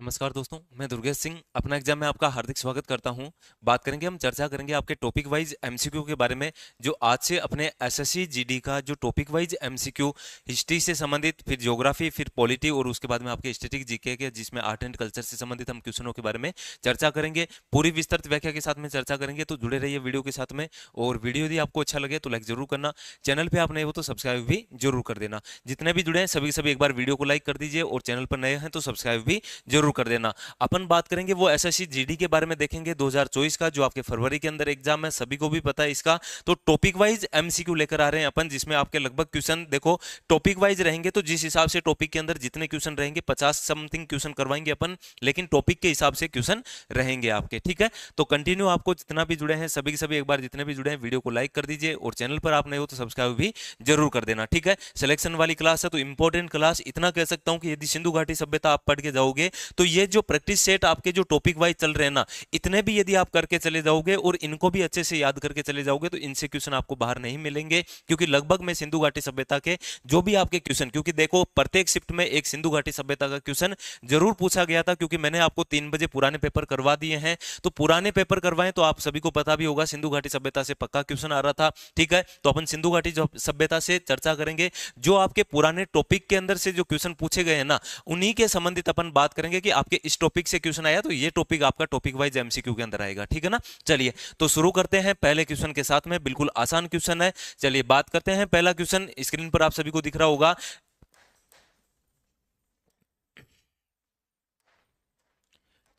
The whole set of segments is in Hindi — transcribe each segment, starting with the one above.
नमस्कार दोस्तों, मैं दुर्गेश सिंह अपना एग्जाम में आपका हार्दिक स्वागत करता हूं। बात करेंगे, हम चर्चा करेंगे आपके टॉपिक वाइज एमसीक्यू के बारे में। जो आज से अपने एसएससी जीडी का जो टॉपिक वाइज एमसीक्यू हिस्ट्री से संबंधित, फिर ज्योग्राफी, फिर पॉलिटी और उसके बाद में आपके स्टैटिक जीके के, जिसमें आर्ट एंड कल्चर से संबंधित हम क्वेश्चनों के बारे में चर्चा करेंगे। पूरी विस्तृत व्याख्या के साथ में चर्चा करेंगे, तो जुड़े रहिए वीडियो के साथ में। और वीडियो यदि आपको अच्छा लगे तो लाइक जरूर करना, चैनल पर आप नए हो तो सब्सक्राइब भी जरूर कर देना। जितने भी जुड़े हैं सभी सभी एक बार वीडियो को लाइक कर दीजिए, और चैनल पर नए हैं तो सब्सक्राइब भी जरूर कर देना। अपन बात करेंगे वो एसएससी जीडी के बारे में, देखेंगे 2024 का, जो आपके फरवरी के अंदर एग्जाम है, सभी को भी पता है इसका। तो टॉपिक वाइज एमसीक्यू लेकर आ रहे हैं अपन, जिसमें आपके लगभग क्वेश्चन देखो टॉपिक वाइज रहेंगे। तो जिस हिसाब से टॉपिक के अंदर जितने क्वेश्चन रहेंगे, 50 समथिंग क्वेश्चन करवाएंगे अपन, लेकिन टॉपिक के हिसाब से क्वेश्चन रहेंगे आपके, ठीक है। तो कंटिन्यू आपको जितना भी जुड़े हैं सभी के सभी एक बार जितने भी जुड़े हैं वीडियो को लाइक कर दीजिए, और चैनल पर आप नए हो तो सब्सक्राइब भी जरूर कर देना, ठीक है। सिलेक्शन वाली क्लास है तो इंपॉर्टेंट क्लास। इतना कह सकता हूं कि यदि सिंधु घाटी सभ्यता आप पढ़ के जाओगे तो ये जो प्रैक्टिस सेट आपके जो टॉपिक वाइज चल रहे हैं ना, इतने भी यदि आप करके चले जाओगे और इनको भी अच्छे से याद करके चले जाओगे तो इनसे क्वेश्चन आपको बाहर नहीं मिलेंगे। क्योंकि लगभग में सिंधु घाटी सभ्यता के जो भी आपके क्वेश्चन, क्योंकि देखो प्रत्येक शिफ्ट में एक सिंधु घाटी सभ्यता का क्वेश्चन जरूर पूछा गया था, क्योंकि मैंने आपको 3 बजे पुराने पेपर करवा दिए हैं। तो पुराने पेपर करवाएं तो आप सभी को पता भी होगा सिंधु घाटी सभ्यता से पक्का क्वेश्चन आ रहा था, ठीक है। तो अपन सिंधु घाटी सभ्यता से चर्चा करेंगे। जो आपके पुराने टॉपिक के अंदर से जो क्वेश्चन पूछे गए हैं ना, उन्हीं के संबंधित अपन बात करेंगे कि आपके इस टॉपिक से क्वेश्चन आया तो ये टॉपिक आपका टॉपिक वाइज एमसीक्यू के अंदर आएगा, ठीक है ना। चलिए तो शुरू करते हैं पहले क्वेश्चन के साथ में। बिल्कुल आसान क्वेश्चन है। चलिए बात करते हैं। पहला क्वेश्चन स्क्रीन पर आप सभी को दिख रहा होगा।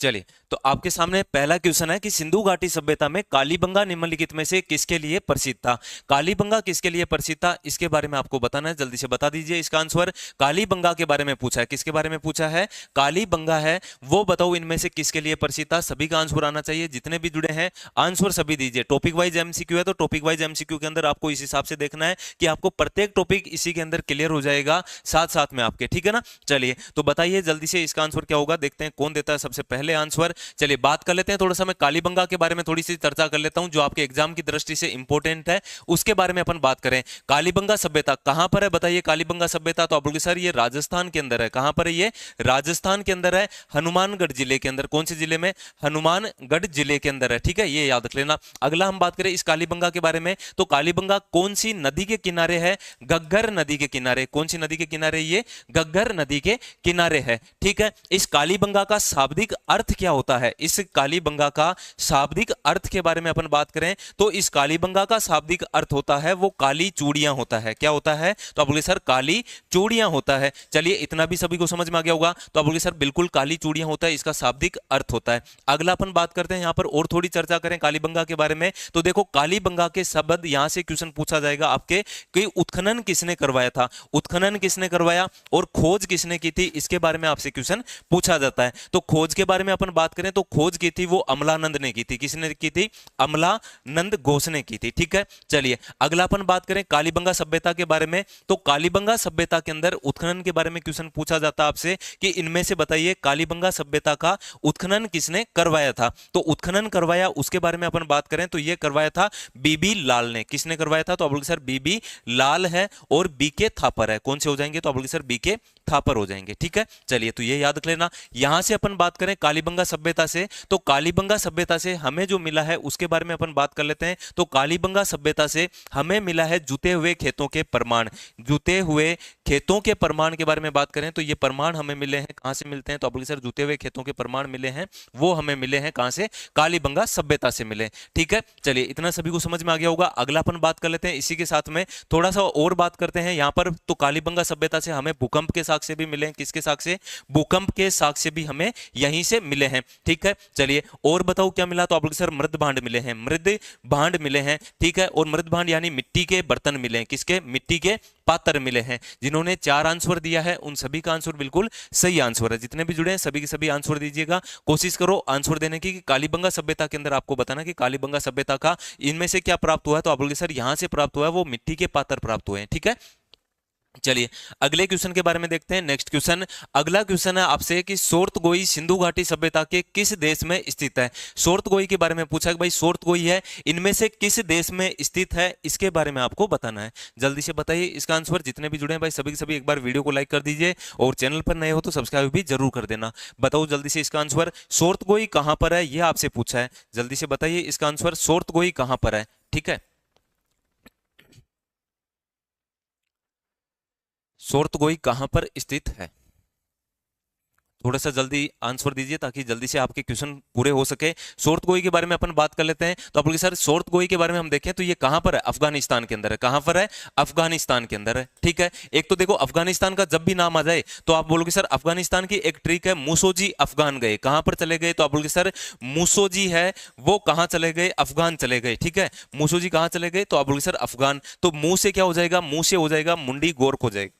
चलिए तो आपके सामने पहला क्वेश्चन है कि सिंधु घाटी सभ्यता में कालीबंगा निम्नलिखित में से किसके लिए प्रसिद्ध था। कालीबंगा किसके लिए प्रसिद्ध था, इसके बारे में आपको बताना है। जल्दी से बता दीजिए इसका आंसर। कालीबंगा के बारे में पूछा है, किसके बारे में पूछा है, कालीबंगा है। वो बताओ इनमें से किसके लिए प्रसिद्ध था। सभी का आंसर आना चाहिए, जितने भी जुड़े हैं आंसर सभी दीजिए। टॉपिक वाइज एमसीक्यू है तो टॉपिक वाइज एमसीक्यू के अंदर आपको इस हिसाब से देखना है कि आपको प्रत्येक टॉपिक इसी के अंदर क्लियर हो जाएगा साथ साथ में आपके, ठीक है ना। चलिए तो बताइए जल्दी से इसका आंसर क्या होगा, देखते हैं कौन देता है सबसे पहले आंसर। चलिए बात कर लेते हैं थोड़ा सा, मैं कालीबंगा के बारे में थोड़ी सी चर्चा कर लेता हूं, जो आपके एग्जाम की दृष्टि से इंपॉर्टेंट है, उसके बारे में अपन बात करें। कालीबंगा सभ्यता कहां पर है बताइए। कालीबंगा सभ्यता तो आप बोलोगे सर ये राजस्थान के अंदर है। कहां पर है ये, राजस्थान के अंदर है, हनुमानगढ़ जिले के अंदर। कौन से जिले में, हनुमानगढ़ जिले के अंदर है, ठीक है, ये याद रख लेना। अगला हम बात करें इस कालीबंगा के बारे में, तो कालीबंगा कौन सी नदी के किनारे है, घग्गर नदी के किनारे। कौन सी नदी के किनारे, ये घग्गर नदी के किनारे है, ठीक है। इस कालीबंगा का शाब्दिक अर्थ क्या होता है, इस कालीबंगा का शाब्दिक अर्थ के बारे में अपन बात करें तो इस कालीबंगा का शाब्दिक अर्थ होता है वो काली चूड़ियां होता है। क्या होता है, तो आप बोले सर काली चूड़ियां होता है। चलिए इतना भी सभी को समझ में आ गया होगा। तो आप बोले सर बिल्कुल काली चूड़ियां होता है, इसका शाब्दिक अर्थ होता है। अगला अपन बात करते हैं यहां पर और थोड़ी चर्चा करें कालीबंगा के बारे में। तो देखो कालीबंगा के शब्द यहां से क्वेश्चन पूछा जाएगा आपके कि उत्खनन किसने करवाया था, उत्खनन किसने करवाया और खोज किसने की थी, इसके बारे में आपसे क्वेश्चन पूछा जाता है। तो खोज के बारे में अपन बात करें तो खोज की थी वो अमलानंद ने की थी। किसने की थी, अमलानंद घोष ने की थी, ठीक है। चलिए अगला अपन बात करें कालीबंगा सभ्यता के बारे में, तो कालीबंगा सभ्यता के अंदर उत्खनन के बारे में क्वेश्चन पूछा जाता है आपसे कि इनमें से बताइए कालीबंगा सभ्यता का उत्खनन किसने करवाया था। तो उत्खनन करवाया उसके बारे में अपन बात करें तो यह करवाया था बीबी लाल ने। किसने करवाया था, तो आप सर बीबी लाल है और बीके थापर है। कौन से हो जाएंगे, तो आप सर बीके थापर हो जाएंगे, ठीक है। चलिए तो ये याद रख लेना। यहां से अपन बात करें कालीबंगा सभ्यता से, तो कालीबंगा सभ्यता से हमें जो मिला है उसके बारे में अपन बात कर लेते हैं। तो कालीबंगा सभ्यता से हमें मिला है जुते हुए खेतों के प्रमाण। जुते हुए खेतों के प्रमाण के बारे में बात करें तो ये प्रमाण हमें मिले हैं, कहां से मिलते हैं, तो आप सर जुते हुए खेतों के प्रमाण मिले हैं, वो हमें मिले हैं कहां से, कालीबंगा सभ्यता से मिले, ठीक है। चलिए इतना सभी को समझ में आ गया होगा। अगला अपन बात कर लेते हैं इसी के साथ में थोड़ा सा और बात करते हैं यहां पर। तो कालीबंगा सभ्यता से हमें भूकंप के साक्ष्य भी मिले हैं। किसके साक्ष्य, भूकंप के साक्ष्य भी हमें यहीं से मिले हैं, ठीक है। चलिए और बताओ क्या मिला, तो आप लोग सर मृद भांड मिले हैं, मृद भांड मिले हैं, ठीक है। और मृद भांड यानी मिट्टी के बर्तन मिले हैं। किसके, मिट्टी के पात्र मिले हैं। जिन्होंने 4 आंसर दिया है उन सभी का आंसर बिल्कुल सही आंसर है। जितने भी जुड़े हैं सभी के सभी आंसर दीजिएगा, कोशिश करो आंसर देने की। कालीबंगा सभ्यता के अंदर आपको बताना कि कालीबंगा सभ्यता का इनमें से क्या प्राप्त हुआ है, तो आप बोलोगे सर यहां से प्राप्त हुआ है वो मिट्टी के पात्र प्राप्त हुए हैं, ठीक है। चलिए अगले क्वेश्चन के बारे में देखते हैं। नेक्स्ट क्वेश्चन, अगला क्वेश्चन है आपसे कि सोर्तगोई सिंधु घाटी सभ्यता के किस देश में स्थित है। सोर्तगोई के बारे में पूछा कि भाई सोर्तगोई है, इनमें से किस देश में स्थित है, इसके बारे में आपको बताना है। जल्दी से बताइए इसका आंसर। जितने भी जुड़े हैं भाई सभी के सभी एक बार वीडियो को लाइक कर दीजिए और चैनल पर नए हो तो सब्सक्राइब भी जरूर कर देना। बताओ जल्दी से इसका आंसर, सोर्तगोई कहां पर है, यह आपसे पूछा है। जल्दी से बताइए इसका आंसर, सोर्तगोई कहां पर है। ठीक है, सोर्तगोई कहां पर स्थित है, थोड़ा सा जल्दी आंसर दीजिए ताकि जल्दी से आपके क्वेश्चन पूरे हो सके। सोर्तगोई के बारे में अपन बात कर लेते हैं। तो आप बोलिए सर सोर्तगोई के बारे में हम देखें तो ये कहां पर है, अफगानिस्तान के अंदर है। कहां पर है, अफगानिस्तान के अंदर है। ठीक है, एक तो देखो अफगानिस्तान का जब भी नाम आ जाए तो आप बोलोगे सर अफगानिस्तान की एक ट्रिक है, मूसोजी अफगान गए। कहां पर चले गए, तो आप बोलोगे सर मूसोजी है वो कहां चले गए, अफगान चले गए। ठीक है, मूसोजी कहां चले गए, तो आप बोलोगे सर अफगान। तो मुंह से क्या हो जाएगा, मुंह से हो जाएगा मुंडी गोरख हो जाएगा,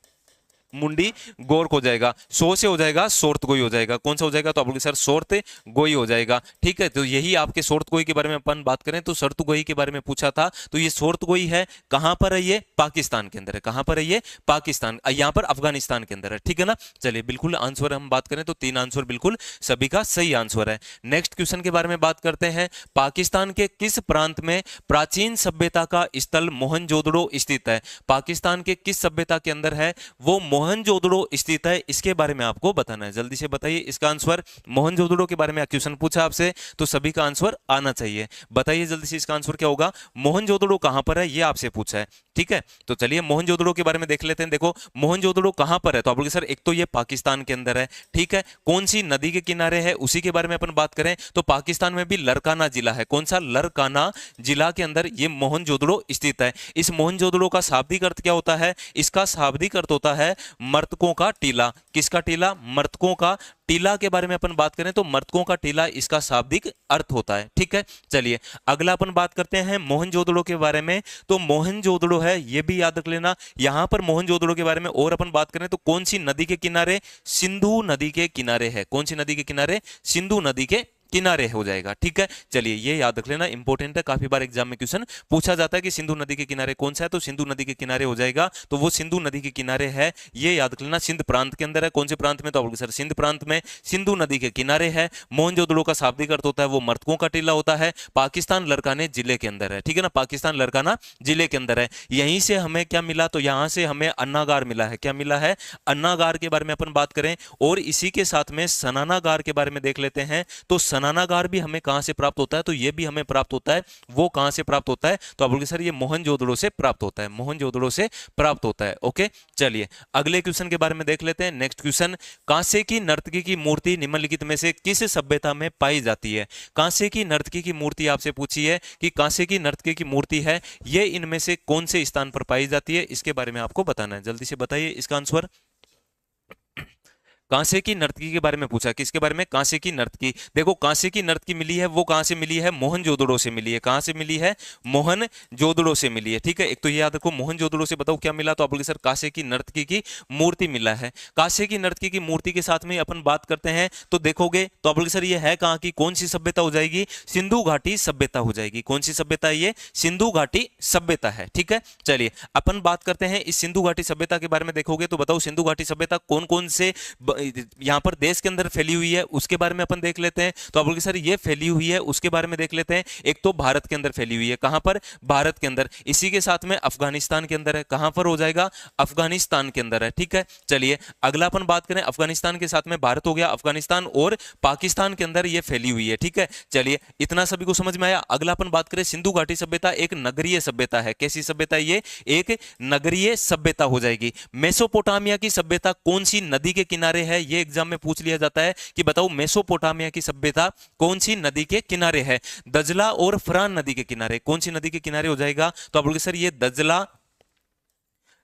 मुंडी गोरख हो जाएगा। सो से हो जाएगा सोर्त गोई हो जाएगा। कौन सा हो जाएगा, तो आप बोलोगे सर सोर्त गोई हो जाएगा। ठीक है, तो यही आपके सोर्त गोई के बारे में अपन बात करें तो शर्त गोई के बारे में पूछा था। तो ये सोर्त गोई है, कहां पर है, ये पाकिस्तान के अंदर है। कहां पर है, ये पाकिस्तान, यहां पर अफगानिस्तान के अंदर है। ठीक है ना, चलिए बिल्कुल आंसर हम बात करें तो 3 आंसर बिल्कुल सभी का सही आंसर है। नेक्स्ट क्वेश्चन के बारे में बात करते हैं। पाकिस्तान के किस प्रांत में प्राचीन सभ्यता का स्थल मोहनजोदड़ो स्थित है। पाकिस्तान के किस सभ्यता के अंदर है वो मोहनजोदड़ो स्थित है, इसके बारे में आपको बताना है। जल्दी से बताइए इसका आंसर। मोहनजोदड़ो के बारे में क्वेश्चन पूछा आपसे तो सभी का आंसर आना चाहिए। बताइए जल्दी से इसका आंसर क्या होगा, मोहनजोदड़ो कहां पर है, ये आपसे पूछा है। ठीक है, तो चलिए मोहनजोदड़ो के बारे में देख लेते हैं। देखो मोहनजोदड़ो कहां पर है, तो आप बोलोगे सर एक तो ये पाकिस्तान के अंदर है। ठीक है, कौन सी नदी के किनारे है उसी के बारे में अपन बात करें तो पाकिस्तान में भी लरकाना जिला है। कौन सा, लरकाना जिला के अंदर ये मोहनजोदड़ो स्थित है। इस मोहनजोदड़ो का शाब्दिक अर्थ क्या होता है, इसका शाब्दिक अर्थ होता है मर्तकों का टीला। किसका टीला, मर्तकों का टीला के बारे में अपन बात करें तो मर्तकों का टीला इसका शाब्दिक अर्थ होता है। ठीक है, चलिए अगला अपन बात करते हैं मोहनजोदड़ो के बारे में। तो मोहनजोदड़ो है, ये भी याद रख लेना। यहां पर मोहनजोदड़ो के बारे में और अपन बात करें तो कौन सी नदी के किनारे, सिंधु नदी के किनारे है। कौन सी नदी के किनारे, सिंधु नदी के किनारे हो जाएगा। ठीक है, चलिए ये याद रख लेना, इंपॉर्टेंट है, काफी बार एग्जाम में क्वेश्चन पूछा जाता है कि सिंधु नदी के किनारे कौन सा है, तो सिंधु नदी के किनारे हो जाएगा। तो वो सिंधु नदी के किनारे है, ये याद रख लेना। सिंध प्रांत के अंदर है। कौन से प्रांत में, तो आप सर सिंध प्रांत में, सिंधु नदी के किनारे है। मोहनजोदड़ो का शाब्दिक अर्थ होता है वो मर्तकों का टीला होता है। पाकिस्तान लरकाने जिले के अंदर है। ठीक है ना, पाकिस्तान लरकाना जिले के अंदर है। यहीं से हमें क्या मिला, तो यहां से हमें अन्नागार मिला है। क्या मिला है, अन्नागार के बारे में अपन बात करें और इसी के साथ में सनानागार के बारे में देख लेते हैं। तो सनानागार भी हमें कहां से प्राप्त होता है, तो यह भी हमें प्राप्त होता है। वो कहां से प्राप्त होता है, तो आप बोलोगे सर ये मोहनजोदड़ो से प्राप्त होता है। मोहनजोदड़ो से प्राप्त होता है। ओके, चलिए अगले क्वेश्चन के बारे में देख लेते हैं। नेक्स्ट क्वेश्चन, कांसे की नर्तकी की मूर्ति निम्नलिखित में से किस सभ्यता में पाई जाती है। कांसे की नर्तकी की मूर्ति आपसे पूछी है कि कांसे की नर्तकी की मूर्ति है ये इनमें से कौन से स्थान पर पाई जाती है, इसके बारे में आपको बताना है। जल्दी से बताइए इसका आंसर। कांसे की नर्तकी के बारे में पूछा, किसके बारे में, कांसे की नर्तकी। देखो कांसे की नर्तकी मिली है वो कहां से मिली है, मोहनजोदड़ो से मिली है। कहां से मिली है, मोहनजोदड़ो से मिली है। ठीक है, एक तो ये याद रखो मोहनजोदड़ो से बताओ क्या मिला, तो आप बोलोगे सर कांसे की नर्तकी की मूर्ति मिला है। कांसे की नर्तकी की मूर्ति के साथ में अपन बात करते हैं तो देखोगे तो आप बोलोगे सर ये है कहां की, कौन सी सभ्यता हो जाएगी, सिंधु घाटी सभ्यता हो जाएगी। कौन सी सभ्यता है ये, सिंधु घाटी सभ्यता है। ठीक है, चलिए अपन बात करते हैं इस सिंधु घाटी सभ्यता के बारे में। देखोगे तो बताओ सिंधु घाटी सभ्यता कौन कौन से यहां पर देश के अंदर फैली हुई है उसके बारे में अपन देख लेते हैं। तो आप बोलोगे सर ये फैली हुई है उसके बारे में देख लेते हैं। एक तो भारत के अंदर फैली हुई है। कहां पर, भारत के अंदर। इसी के साथ में अफगानिस्तान के अंदर है। कहां पर हो जाएगा, अफगानिस्तान के अंदर है। ठीक है, चलिए अगला अपन बात करें, अफगानिस्तान के साथ में भारत हो गया, अफगानिस्तान और पाकिस्तान के अंदर ये फैली हुई है। ठीक है, चलिए इतना सभी को समझ में आया। अगला अपन बात करें, सिंधु घाटी सभ्यता एक नगरीय सभ्यता है। कैसी सभ्यता है ये, एक नगरीय सभ्यता हो जाएगी। मेसोपोटामिया की सभ्यता कौन सी नदी के किनारे है, ये एग्जाम में पूछ लिया जाता है कि बताओ मेसोपोटामिया की सभ्यता कौन सी नदी के किनारे है। दजला और फरान नदी के किनारे। कौन सी नदी के किनारे हो जाएगा, तो आप बोलोगे सर ये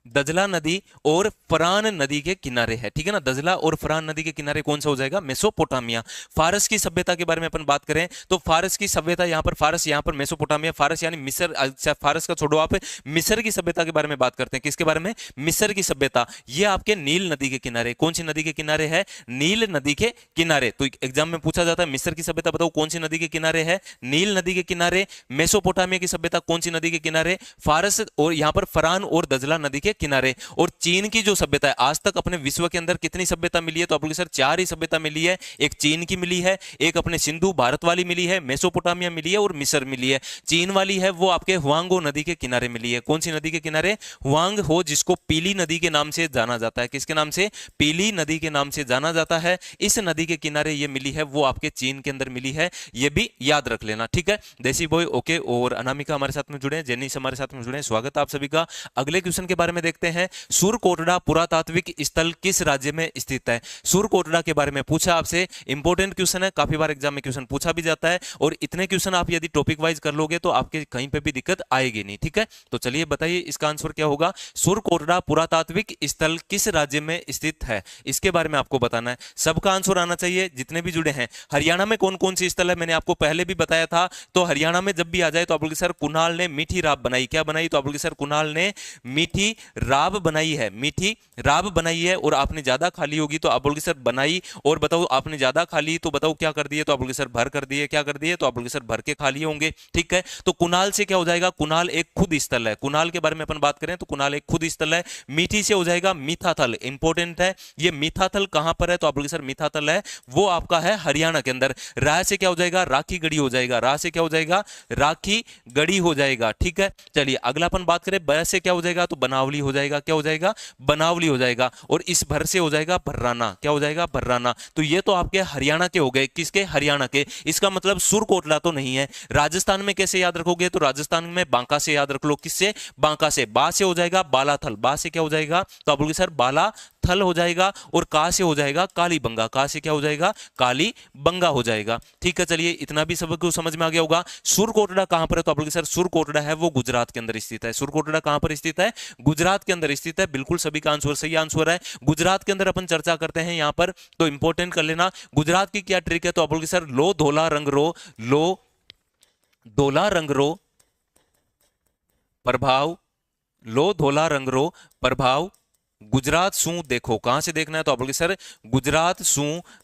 दजला नदी और फरान नदी के किनारे है। ठीक है ना, दजला और फरान नदी के किनारे कौन सा हो जाएगा, मेसोपोटामिया। फारस की सभ्यता के बारे में अपन बात करें तो फारस की सभ्यता यहां पर, फारस यहां पर मेसोपोटामिया, फारस यानी मिस्र। अच्छा फारस का छोड़ो, आप मिस्र की सभ्यता के बारे में बात करते हैं। किसके बारे में, मिस्र की सभ्यता। ये आपके नील नदी के किनारे। कौन सी नदी के किनारे है, नील नदी के किनारे। तो एग्जाम में पूछा जाता है मिस्र की सभ्यता बताओ कौन सी नदी के किनारे है, नील नदी के किनारे। मेसोपोटामिया की सभ्यता कौन सी नदी के किनारे, फारस और यहां पर फरान और दजला नदी के किनारे। और चीन की जो सभ्यता है, आज तक अपने विश्व के अंदर कितनी सभ्यता मिली है, तो आप लोग सर 4 ही सभ्यता मिली है। एक चीन की मिली है, एक अपने सिंधु भारत वाली मिली है, मेसोपोटामिया मिली है और मिस्र मिली है। चीन वाली है वो आपके हुआंगो नदी के किनारे मिली है। कौन सी नदी के किनारे? हुआंग हो, जिसको पीली नदी के नाम से जाना जाता है। किसके नाम से? पीली नदी के नाम से जाना जाता है। इस नदी के किनारे ये मिली है, वो आपके चीन के अंदर मिली है। ये भी याद रख लेना, ठीक है। देसी बॉय ओके, और अनामिका हमारे साथ में जुड़े, जेनिस हमारे साथ में जुड़े, स्वागत है आप सभी का। अगले क्वेश्चन के बारे में देखते हैं। सुरकोटड़ा पुरातात्विक स्थल किस राज्य में स्थित है? सुरकोटड़ा के बारे में पूछा आपसे, इंपॉर्टेंट क्वेश्चन है, काफी बार एग्जाम में क्वेश्चन पूछा भी जाता है। और इतने क्वेश्चन आप यदि टॉपिक वाइज कर लोगे तो आपके कहीं पे भी दिक्कत आएगी नहीं, ठीक है। तो चलिए बताइए इसका आंसर क्या होगा। सुरकोटड़ा पुरातात्विक स्थल किस राज्य में स्थित है, इसके बारे में आपको बताना है। सबका आंसर आना चाहिए जितने भी जुड़े हैं। हरियाणा में कौन कौन सी स्थल है, मैंने आपको पहले भी बताया था। तो हरियाणा में जब भी आ जाए तो आप बोलोगे सर कुणाल ने मीठी राब बनाई, क्या बनाई? तो आप बोलोगे सर कुणाल ने मीठी राब बनाई है, मीठी राब बनाई है। और आपने ज्यादा खा ली होगी तो आप बोलोगे सर बनाई, और बताओ आपने ज्यादा खा ली तो बताओ क्या कर दिए? तो आप बोलोगे सर भर कर दिए, क्या कर दिए? तो आप बोलोगे सर भर के खा लिए होंगे, ठीक है। तो कुणाल से क्या हो जाएगा? कुणाल एक खुद स्थल है। कुणाल के बारे में अपन बात करें तो कुणाल एक खुद स्थल है। मीठी से हो जाएगा मीठाथल, इंपॉर्टेंट है ये। मीठाथल कहां पर है? तो आप बोलोगे सर मीठाथल है वो आपका है हरियाणा के अंदर। राय से क्या हो जाएगा? राखी गढ़ी हो जाएगा। राह से क्या हो जाएगा? राखी गढ़ी हो जाएगा, ठीक है। चलिए अगला अपन बात करें, ब से क्या हो जाएगा? तो बनावली हो जाएगा। क्या हो जाएगा? बनावली हो जाएगा। और इस भर से हो जाएगा भर्राना, क्या हो जाएगा? भर्राना। तो ये तो आपके हरियाणा के हो गए। किसके? हरियाणा के। इसका मतलब सुरकोटला तो नहीं है। राजस्थान में कैसे याद रखोगे? तो राजस्थान में बांका से याद रख लो। किससे? बांका से। बा से हो जाएगा बालाथल, बा से क्या हो जाएगा? तो आप बोलोगे सर बाला थल हो जाएगा। और का से हो जाएगा कालीबंगा, का से क्या हो जाएगा? कालीबंगा हो जाएगा, ठीक है। चलिए इतना भी सबको समझ में आ गया होगा। सुरकोटड़ा कहां पर है? तो आप बोलोगे सर सुरकोटड़ा है वो गुजरात के अंदर स्थित है। सुरकोटड़ा कहां पर स्थित है? गुजरात के अंदर स्थित है। बिल्कुल सभी का आंसर सही आंसर है। गुजरात के अंदर अपन चर्चा करते हैं यहां पर, तो इंपॉर्टेंट कर लेना। गुजरात की क्या ट्रिक है? तो आप बोलोगे सर लो धोला रंग रो, लो धोला रंग रो प्रभाव, लो धोला रंग रो प्रभाव गुजरात सू देखो। कहां से देखना है? तो आप बोलोगे सर गुजरात सू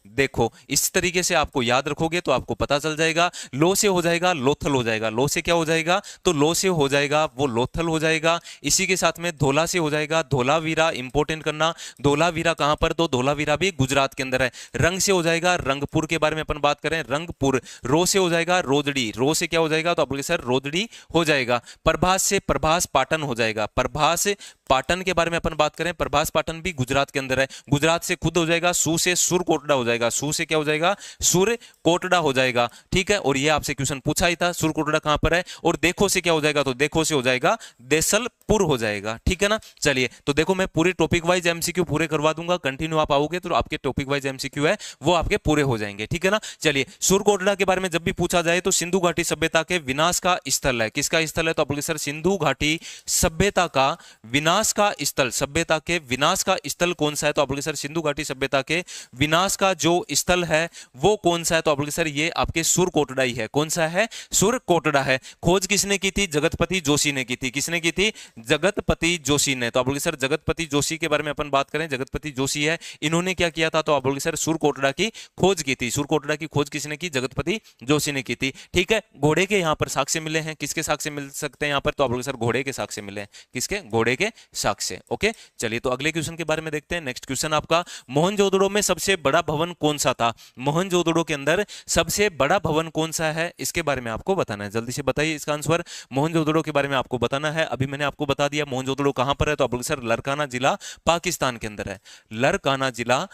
देखो। इस तरीके से आपको याद रखोगे तो आपको पता चल जाएगा। लो से हो जाएगा लोथल हो जाएगा। लो से क्या हो जाएगा? तो लो से हो जाएगा वो लोथल हो जाएगा। इसी के साथ में धोला से हो जाएगा धोलावीरा, इंपॉर्टेंट करना। धोलावीरा कहां पर? तो धोलावीरा भी गुजरात के अंदर है। रंग से हो जाएगा रंगपुर के बारे में अपन बात करें, रंगपुर। रो से हो जाएगा रोदड़ी, रो से क्या हो जाएगा? तो आप बोलोगे सर रोदड़ी हो जाएगा। प्रभास से प्रभास पाटन हो जाएगा। प्रभास पाटन के बारे में अपन बात करें, प्रभास पाटन भी गुजरात के अंदर है। गुजरात से खुद हो जाएगा। सू से सुरकोटड़ा हो जाएगा। सू से क्या हो जाएगा? सुरकोटड़ा हो जाएगा, ठीक है। और ये आपसे क्वेश्चन पूछा ही था, सुरकोटड़ा कहां पर है। और देखो से क्या हो जाएगा? तो देखो से हो जाएगा देसलपुर हो जाएगा, ठीक है ना। चलिए तो देखो मैं पूरे टॉपिक वाइज एमसीक्यू पूरे करवा दूंगा। कंटिन्यू आप आओगे तो आपके टॉपिक वाइज एमसीक्यू है वो आपके पूरे हो जाएंगे, ठीक है ना। चलिए सुरकोटड़ा के बारे में जब भी पूछा जाए तो सिंधु घाटी सभ्यता के विनाश का स्थल है। किसका स्थल है? तो आप बोलोगे सर सिंधु घाटी सभ्यता का विनाश का स्थल, सभ्यता के विनाश का स्थल कौन सा है? तो आप बोलोगे सर सिंधु घाटी सभ्यता के विनाश का जो स्थल है वो कौन सा है? तो आप बोलोगे सर ये आपके सुरकोटड़ा ही है। कौन सा है? सुरकोटड़ा है। खोज किसने की थी? जगतपति जोशी ने की थी। किसने की थी? जगतपति जोशी ने। तो आप बोलोगे सर जगतपति जोशी के बारे में अपन बात करें, जगतपति जोशी है, इन्होंने क्या किया था? तो आप बोलोगे सर सुरकोटड़ा की खोज की थी। सुरकोटड़ा की खोज किसने की? जगतपति जोशी ने की थी, ठीक है। घोड़े के यहाँ पर साक्ष्य मिले हैं। किसके साक्ष्य मिल सकते हैं यहाँ पर? तो आप बोलोगे सर घोड़े के साक्ष्य मिले हैं। किसके? घोड़े के साक्ष्य, ओके। चलिए तो अगले क्वेश्चन के बारे में देखते हैं। नेक्स्ट क्वेश्चन आपका, मोहनजोदड़ो में सबसे बड़ा भवन कौन सा था? मोहनजोदड़ो के अंदर सबसे बड़ा भवन कौन सा है, इसके बारे में आपको बताना है। जल्दी से बताइए इसका आंसर। मोहनजोदड़ो के बारे में आपको बताना है। अभी मैंने आपको बता दिया मोहनजोदड़ो कहां पर है। तो आप बोलोगे सर लरकाना जिला पाकिस्तान के अंदर है। लरकाना जिला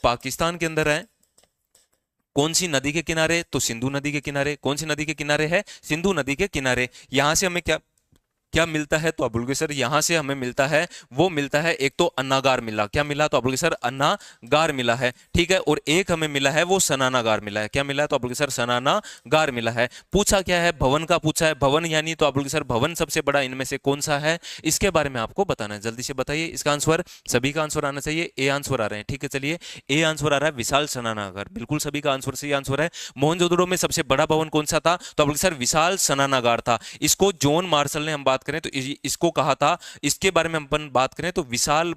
पाकिस्तान के अंदर है। कौन सी नदी के किनारे? तो सिंधु नदी के किनारे। कौन सी नदी के किनारे है? सिंधु नदी के किनारे। यहां से हमें क्या क्या मिलता है? तो आप बोलोगे सर यहां से हमें मिलता है, वो मिलता है एक तो अन्नागार मिला। क्या मिला? तो आप बोलोगे सर अन्नागार मिला है, ठीक है। और एक हमें मिला है वो सनानागार मिला है। क्या मिला है? तो आप बोलोगे सर सनानागार मिला है। पूछा क्या है? भवन का पूछा है। भवन यानी तो आप बोलोगे सर भवन सबसे बड़ा इनमें से कौन सा है, इसके बारे में आपको बताना है। जल्दी से बताइए इसका आंसर। सभी का आंसर आना चाहिए। ए आंसर आ रहे हैं, ठीक है। चलिए ए आंसर आ रहा है विशाल सनानागार। बिल्कुल सभी का आंसर सही आंसर है। मोहनजोदड़ो में सबसे बड़ा भवन कौन सा था? तो आप बोलोगे सर विशाल सनानागार था। इसको जॉन मार्शल ने हम बात करें तो इसको कहा था, इसके बारे में अपन बात करें तो विशाल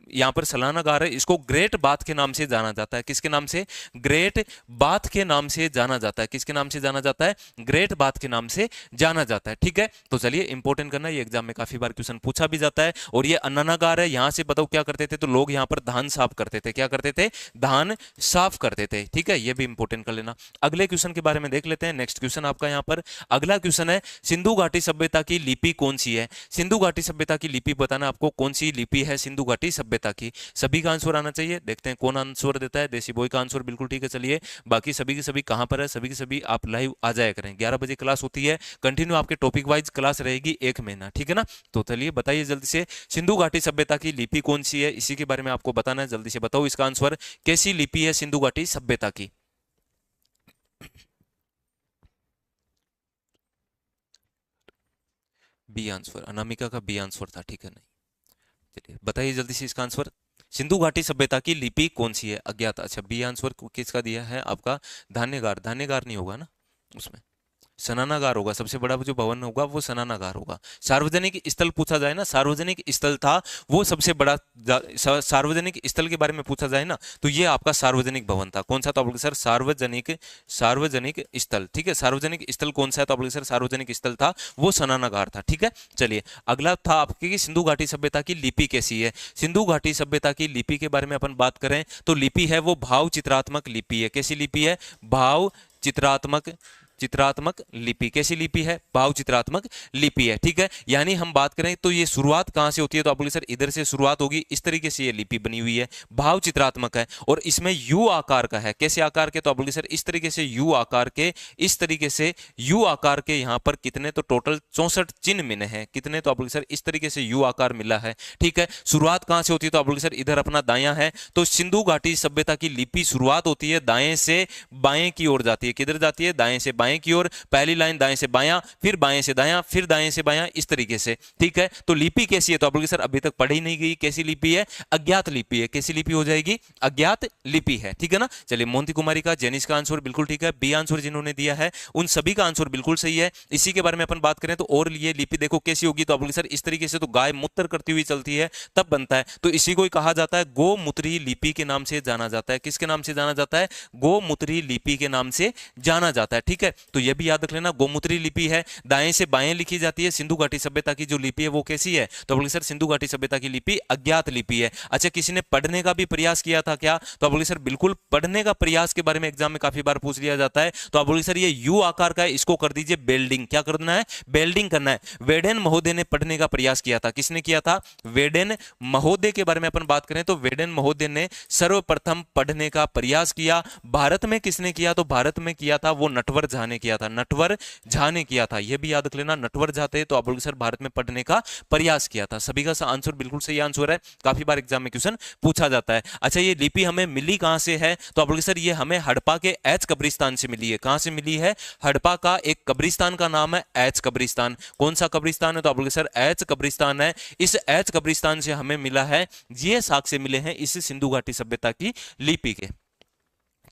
यहाँ पर सलानागार है, इसको ग्रेट बाथ के नाम से जाना जाता है। किसके नाम से? ग्रेट बाथ के नाम से जाना जाता है। किसके नाम से जाना जाता है? ग्रेट बाथ के नाम से जाना जाता है। ठीक है, तो चलिए इंपॉर्टेंट करना, ये एग्जाम में काफी बार क्वेश्चन पूछा भी जाता है। और ये अन्नागार है, यहां से बताओ क्या करते थे, तो लोग यहाँ पर धान साफ करते थे। क्या करते थे? धान साफ करते थे। ठीक है, ये भी इंपॉर्टेंट कर लेना। अगले क्वेश्चन के बारे में देख लेते हैं। नेक्स्ट क्वेश्चन आपका यहाँ पर अगला क्वेश्चन है, सिंधु घाटी सभ्यता की लिपि कौन सी है? सिंधु घाटी सभ्यता की लिपि बताना आपको, कौन सी लिपि है सिंधु घाटी सभ्यता की। सभी का आंसर आना चाहिए, देखते हैं कौन आंसर देता है। देसी बॉय का आंसर बिल्कुल ठीक है। चलिए बाकी सभी के सभी कहां पर है, सभी के सभी आप लाइव आ जाया करें। 11 बजे क्लास होती है, कंटिन्यू आपके टॉपिक वाइज क्लास रहेगी 1 महीना। ठीक है ना, तो चलिए बताइए जल्दी से, सिंधु घाटी सभ्यता की लिपि कौन सी है, इसी के बारे में आपको बताना है। जल्दी से बताओ इसका आंसर, कैसी लिपि है सिंधु घाटी सभ्यता की? बी आंसर, अनामिका का बी आंसर था। ठीक है, नहीं, चलिए बताइए जल्दी से इसका आंसर, सिंधु घाटी सभ्यता की लिपि कौन सी है? अज्ञात। अच्छा, बी आंसर किसका दिया है आपका? धान्यगार। धान्यगार नहीं होगा ना उसमें, सनानागार होगा। सबसे बड़ा जो भवन होगा वो सनानागार होगा। सार्वजनिक स्थल पूछा जाए ना, सार्वजनिक स्थल था वो सबसे बड़ा, सार्वजनिक स्थल के बारे में पूछा जाए ना, तो ये आपका सार्वजनिक भवन था। कौन सा? तो आप बोलोगे सर सार्वजनिक, सार्वजनिक स्थल। ठीक है, सार्वजनिक स्थल कौन सा है? तो आप बोलोगे सर सार्वजनिक स्थल था वो सनानागार था। ठीक है, चलिए अगला था आपकी सिंधु घाटी सभ्यता की लिपि कैसी है। सिंधु घाटी सभ्यता की लिपि के बारे में अपन बात करें तो लिपि है वो भाव चित्रात्मक लिपि है। कैसी लिपि है? भाव चित्रात्मक, चित्रात्मक लिपि। कैसी लिपि है? भाव चित्रात्मक लिपि है। ठीक है, यानी हम बात करें तो ये शुरुआत कहां से होती है, तो आप बोलिए सर इधर से शुरुआत होगी। इस तरीके से ये लिपि बनी हुई है, भाव चित्रात्मक है और इसमें यू आकार का है। कैसे आकार के? तो आप बोलिए सर इस तरीके से यू आकार के, इस तरीके से यू आकार के। यहां पर कितने? तो टोटल 64 चिन्ह मिले हैं। कितने? तो आप बोलिए सर इस तरीके से यू आकार मिला है। ठीक है, शुरुआत कहां से होती है? तो आप बोलिए सर इधर अपना दायां है, तो सिंधु घाटी सभ्यता की लिपि शुरुआत होती है दाएं से बाएं की ओर जाती है। किधर जाती है? दाएं से बाएं की ओर। पहली लाइन दाएं से बायां, फिर बाएं से दायां, फिर दाएं से बायां, इस तरीके से। ठीक है, तो लिपि कैसी है? तो आप बोलोगे सर अभी तक पढ़ी नहीं गई। कैसी लिपि है? अज्ञात लिपि है। कैसी लिपि हो जाएगी? अज्ञात लिपि है। ठीक है ना, चलिए मोंती कुमारी का, जेनिस का आंसर बिल्कुल ठीक है। बी आंसर जिन्होंने दिया है उन सभी का आंसर बिल्कुल सही है। इसी के बारे में अपन बात करें तो और ये लिपि देखो कैसी होगी, तो आप बोलोगे सर इस तरीके से तो गाय मूत्र करती हुई चलती है तब बनता है, तो इसी को ही कहा जाता है गोमूत्री लिपि के नाम से जाना जाता है। किसके नाम से जाना जाता है? गोमूत्री लिपि के नाम से जाना जाता है। ठीक है, तो यह भी याद रख लेना, गोमूत्री लिपि है, दाएं से बाएं लिखी जाती है। सिंधु घाटी सभ्यता की जो लिपि है वो कैसी है? तो बोलिए सर सिंधु घाटी सभ्यता की लिपि अज्ञात लिपि है। अच्छा, किसी ने पढ़ने का भी प्रयास किया था क्या? तो बोलिए सर बिल्कुल, पढ़ने का प्रयास के बारे में एग्जाम में काफी बार पूछ लिया जाता है। तो आप बोलिए सर ये यू आकार का है, इसको कर दीजिए बेल्डिंग। क्या करना है? बेल्डिंग करना है। वेडेन महोदय ने पढ़ने का प्रयास किया था। किसने किया था? वेडेन महोदय के बारे में अपन बात करें तो वेडेन महोदय ने सर्वप्रथम पढ़ने का प्रयास किया। भारत में किसने किया? तो भारत में किया था वो नटवर झा ने किया था। नटवर झा ने किया था, यह भी याद रख लेना। नटवर झा थे, तो आप बोलोगे सर भारत में पढ़ने का प्रयास किया था। सभी का आंसर बिल्कुल सही आंसर है, काफी बार एग्जाम में क्वेश्चन पूछा जाता है। अच्छा, ये लिपि हमें मिली कहां से है? तो आप बोलोगे सर ये हमें हड़प्पा के एच कब्रिस्तान से मिली है। कहां से मिली है? हड़प्पा का एक कब्रिस्तान का नाम है एच कब्रिस्तान। कौन सा कब्रिस्तान है? तो आप बोलोगे सर एच कब्रिस्तान है। इस एच कब्रिस्तान से हमें मिला है, ये साक्ष्य मिले हैं इस सिंधु घाटी सभ्यता की लिपि के।